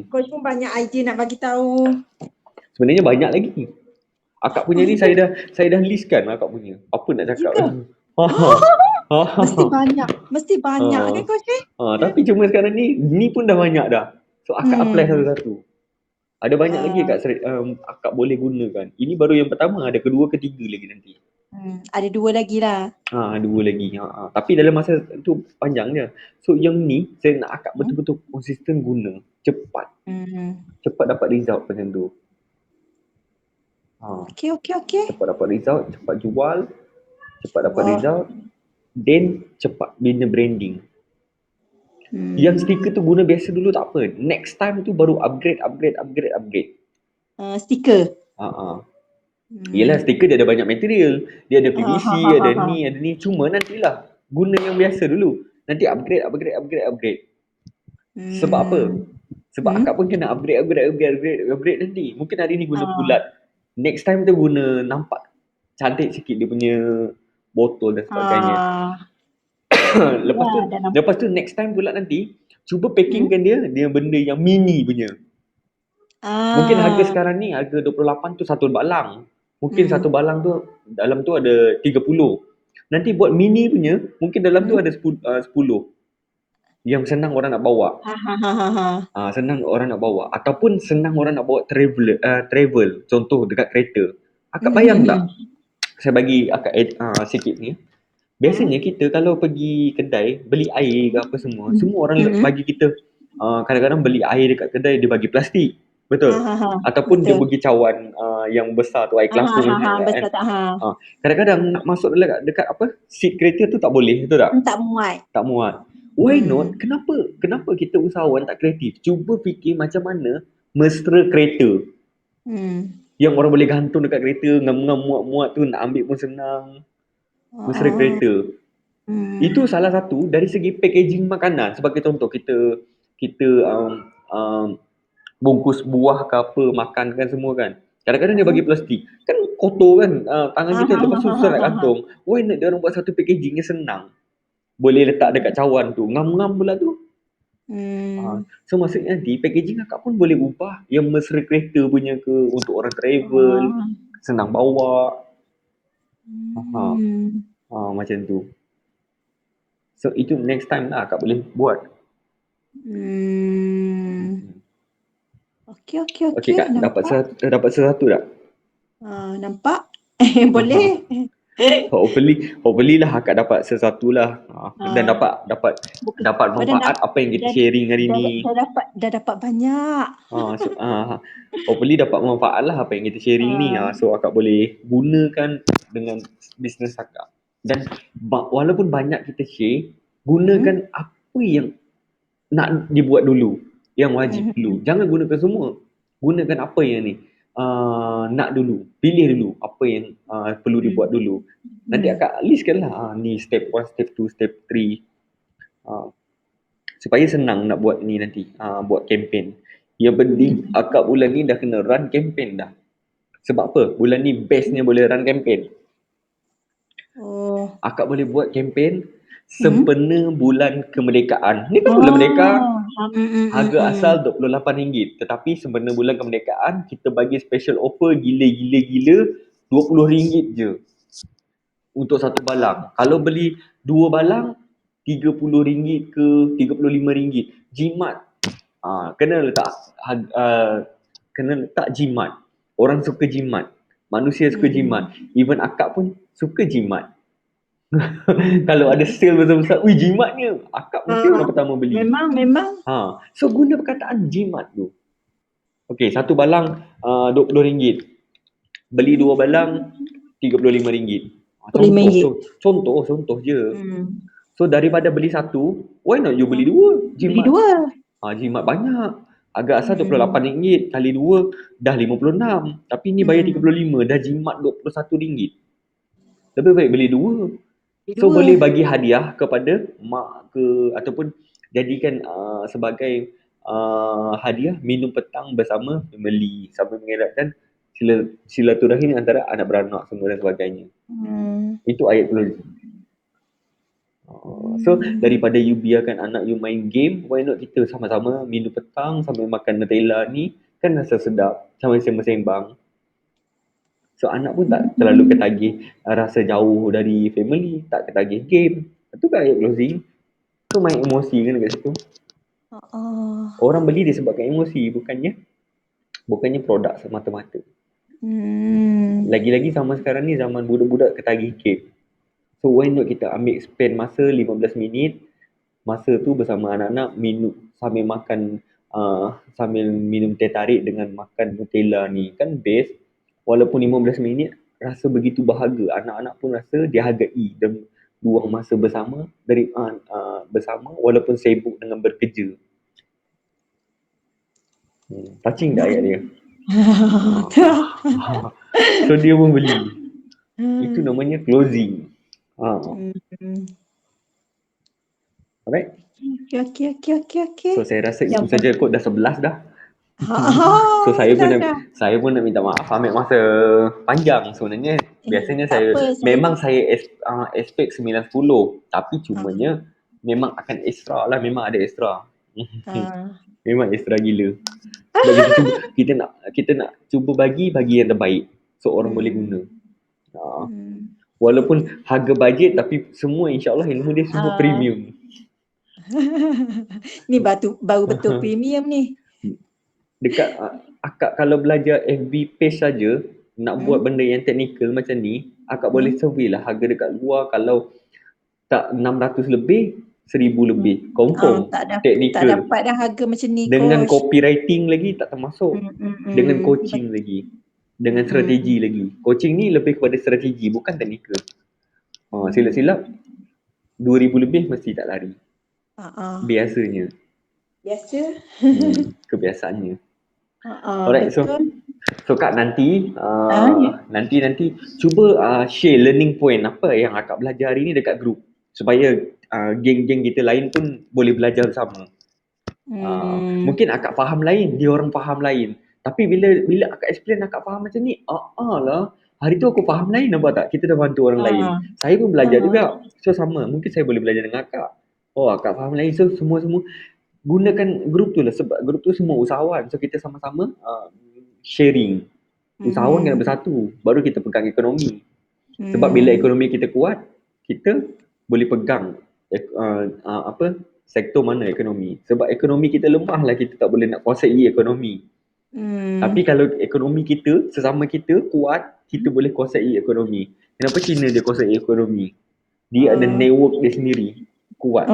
Coach pun banyak idea nak bagi tahu. Sebenarnya banyak lagi. Akak punya ni saya dah listkan akak punya. Apa nak cakap. Mesti banyak kan coach ni? Tapi cuma sekarang ni pun dah banyak dah. So akak apply satu-satu. Ada banyak lagi akak boleh gunakan. Ini baru yang pertama, ada kedua, ketiga lagi nanti. Ada 2 lagi lah. 2 lagi. Tapi dalam masa tu panjang je. So yang ni saya nak akak betul-betul konsisten guna. Cepat. Cepat dapat result macam tu. Okey. Cepat dapat result, cepat jual, cepat dapat result, then cepat bina branding. Yang stiker tu guna biasa dulu tak apa. Next time tu baru upgrade. Stiker? Yelah, stiker dia ada banyak material. Dia ada PVC, ada ni. Cuma nantilah guna yang biasa dulu. Nanti upgrade. Sebab apa? Sebab akak pun kena upgrade nanti. Mungkin hari ni guna bulat. Next time tu guna nampak cantik sikit dia punya botol dan sebagainya. Lepas tu next time pula nanti cuba packingkan dia benda yang mini punya. Mungkin harga sekarang ni harga 28 tu satu balang. Mungkin satu balang tu dalam tu ada 30. Nanti buat mini punya mungkin dalam tu ada 10. Yang senang orang nak bawa. Senang orang nak bawa ataupun senang orang nak bawa travel. Contoh dekat kereta. Akak bayang tak? Saya bagi akak sikit ni. Biasanya kita kalau pergi kedai beli air ke apa semua orang bagi kita kadang-kadang beli air dekat kedai dia bagi plastik. Ha Betul? ha ha. Ataupun dia Betul. bagi cawan yang besar tu, air Ha ha kelapa ha ha. kan. Betul tak? Ha. Kadang-kadang nak masuk dekat apa? Seat kereta tu tak boleh, betul tak? Tak muat. Tak muat. Why not? Hmm. Kenapa kita usahawan tak kreatif? Cuba fikir macam mana mesra kereta. Yang orang boleh gantung dekat kereta, ngam-ngam muat-muat tu nak ambil pun senang. Mesra kereta. Itu salah satu dari segi packaging makanan. Sebagai contoh, kita bungkus buah ke apa, makan kan semua kan. Kadang-kadang dia bagi plastik. Kan kotor kan tangan kita, lepas tu susah nak gantung. Why not dia orang buat satu packaging yang senang? Boleh letak dekat cawan tu. Ngam-ngam pula tu. So maksudnya nanti packaging akak pun boleh ubah yang mesra kereta punya ke, untuk orang travel, senang bawa. Macam tu. So itu next time lah akak boleh buat. Okey. Okey Kak, Nampak. dapat sesuatu tak? Nampak. Boleh. Hopefully lah akak dapat sesuatu lah. Dan dapat Bukan. manfaat apa yang kita sharing hari ni. Dah dapat banyak. Hopefully dapat manfaat lah apa yang kita sharing ni. So akak boleh gunakan dengan bisnes akak. Dan walaupun banyak kita share, gunakan apa yang nak dibuat dulu, yang wajib dulu. Jangan gunakan semua. Gunakan apa yang ni nak dulu. Pilih dulu apa yang perlu dibuat dulu. Nanti akak listkan lah, ni step 1, step 2, step 3. Supaya senang nak buat ni nanti, buat campaign. Yang penting akak bulan ni dah kena run campaign dah. Sebab apa? Bulan ni bestnya boleh run campaign. Akak boleh buat campaign sempena bulan kemerdekaan. Ni kan bulan merdeka. Harga asal RM28. Tetapi sempena bulan kemerdekaan, kita bagi special offer gila-gila RM20 je. Untuk satu balang. Kalau beli 2 balang, RM30 ke RM35. Jimat. Kena letak jimat. Orang suka jimat. Manusia suka jimat. Even akak pun suka jimat. Kalau ada sale besar-besar, jimatnya. Akak mesti orang pertama beli. Memang. So guna perkataan jimat tu. Okey, satu balang RM20. Beli 2 balang RM35. Contoh je. So daripada beli satu, why not you beli 2 jimat? Jimat banyak. Harga asal RM28 kali 2 dah RM56. Tapi ni bayar RM35, dah jimat RM21. Lebih baik beli 2. So boleh bagi hadiah kepada mak ke, ataupun jadikan sebagai hadiah minum petang bersama family, sambil mengelakkan silaturahim antara anak beranak semua dan sebagainya. Itu ayat closing. So daripada you biarkan anak you main game, why not kita sama-sama minum petang sambil makan Nutella ni, kan rasa sedap, sama sembang-sembang. So anak pun tak terlalu ketagih rasa jauh dari family, tak ketagih game. Itu kan ayat closing. So main emosi kan dekat situ. Orang beli disebabkan emosi, bukannya produk semata-mata. Lagi-lagi zaman sekarang ni zaman budak-budak ketagih game. So why not kita ambil spend masa 15 minit, masa tu bersama anak-anak, minum sambil makan, sambil minum teh tarik dengan makan Nutella ni, kan best. Walaupun 15 minit rasa begitu bahagia, anak-anak pun rasa dihargai dan luang masa bersama bersama walaupun sibuk dengan bekerja. Touching tak ayat dia? So dia pun beli. Itu namanya closing. Alright. Okay. So saya rasa itu saja kot, dah 11 dah. So saya pun nak minta maaf ambil masa panjang sebenarnya. Biasanya saya expect 9-10, tapi cumanya memang akan extra lah, memang ada extra. Memang extra gila. Sebab kita nak cuba bagi yang terbaik, so orang boleh guna. Walaupun harga bajet, tapi semua insya-Allah ilmu dia semua premium. Ni baru betul premium ni. Dekat akak kalau belajar FB page saja, nak buat benda yang teknikal macam ni, akak boleh survey lah harga dekat luar. Kalau tak 600 lebih, 1,000 lebih. Confirm. Tak Technical. dapat dah harga macam ni, Dengan coach. copywriting lagi tak termasuk. Dengan coaching lagi. Dengan strategi lagi. Coaching ni lebih kepada strategi, bukan teknikal. Silap-silap 2,000 lebih mesti tak lari. Biasanya. Biasa. Kebiasaannya. Alright, Betul. so Kak nanti Ya. nanti cuba share learning point apa yang Akak belajar hari ni dekat group supaya geng-geng kita lain pun boleh belajar bersama. Mungkin Akak faham lain, dia orang faham lain. Tapi bila Akak explain Akak faham macam ni, lah hari tu aku faham lain, nampak tak? Kita dah bantu orang lain. Saya pun belajar juga. So sama, mungkin saya boleh belajar dengan Akak. Akak faham lain. So semua gunakan grup tu lah, sebab grup tu semua usahawan. So kita sama-sama sharing. Usahawan kena bersatu, baru kita pegang ekonomi. Sebab bila ekonomi kita kuat, kita boleh pegang sektor mana ekonomi. Sebab ekonomi kita lemah lah, kita tak boleh nak kuasai ekonomi. Tapi kalau ekonomi kita, sesama kita kuat, kita boleh kuasai ekonomi. Kenapa China dia kuasai ekonomi? Dia ada network dia sendiri, kuat.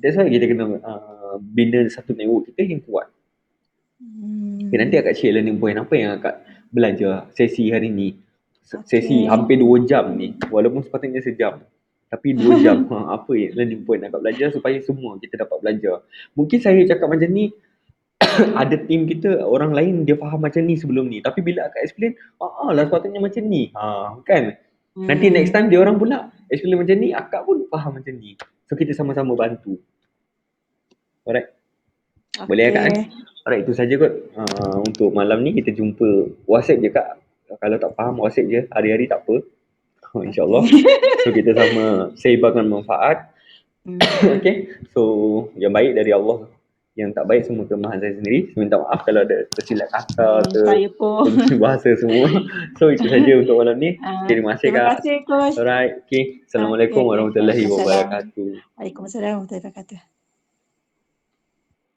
That's why kita kena bina satu network kita yang kuat. Okay, nanti Akak share learning point apa yang Akak belajar sesi hari ni. Sesi hampir 2 jam ni, walaupun sepatutnya sejam. Tapi 2 jam, apa yang learning point Akak belajar supaya semua kita dapat belajar. Mungkin saya cakap macam ni, ada team kita, orang lain dia faham macam ni sebelum ni. Tapi bila Akak explain, lah sepatutnya macam ni. Kan? Nanti next time dia orang pula explain macam ni, Akak pun faham macam ni. So kita sama-sama bantu. Alright. Boleh Kak? Alright, itu saja kot. Untuk malam ni kita jumpa WhatsApp je Kak. Kalau tak faham WhatsApp je, hari-hari tak apa. InsyaAllah. So kita sama sebarkan manfaat. Okay. So yang baik dari Allah, yang tak baik semua kelemahan saya sendiri. Saya minta maaf kalau ada tersilap kata atau bahasa semua. So itu saja untuk malam ni. Terima kasih Kak. Terima kasih, Coach. Alright. Okay. Assalamualaikum warahmatullahi wabarakatuh. Waalaikumsalam warahmatullahi wabarakatuh.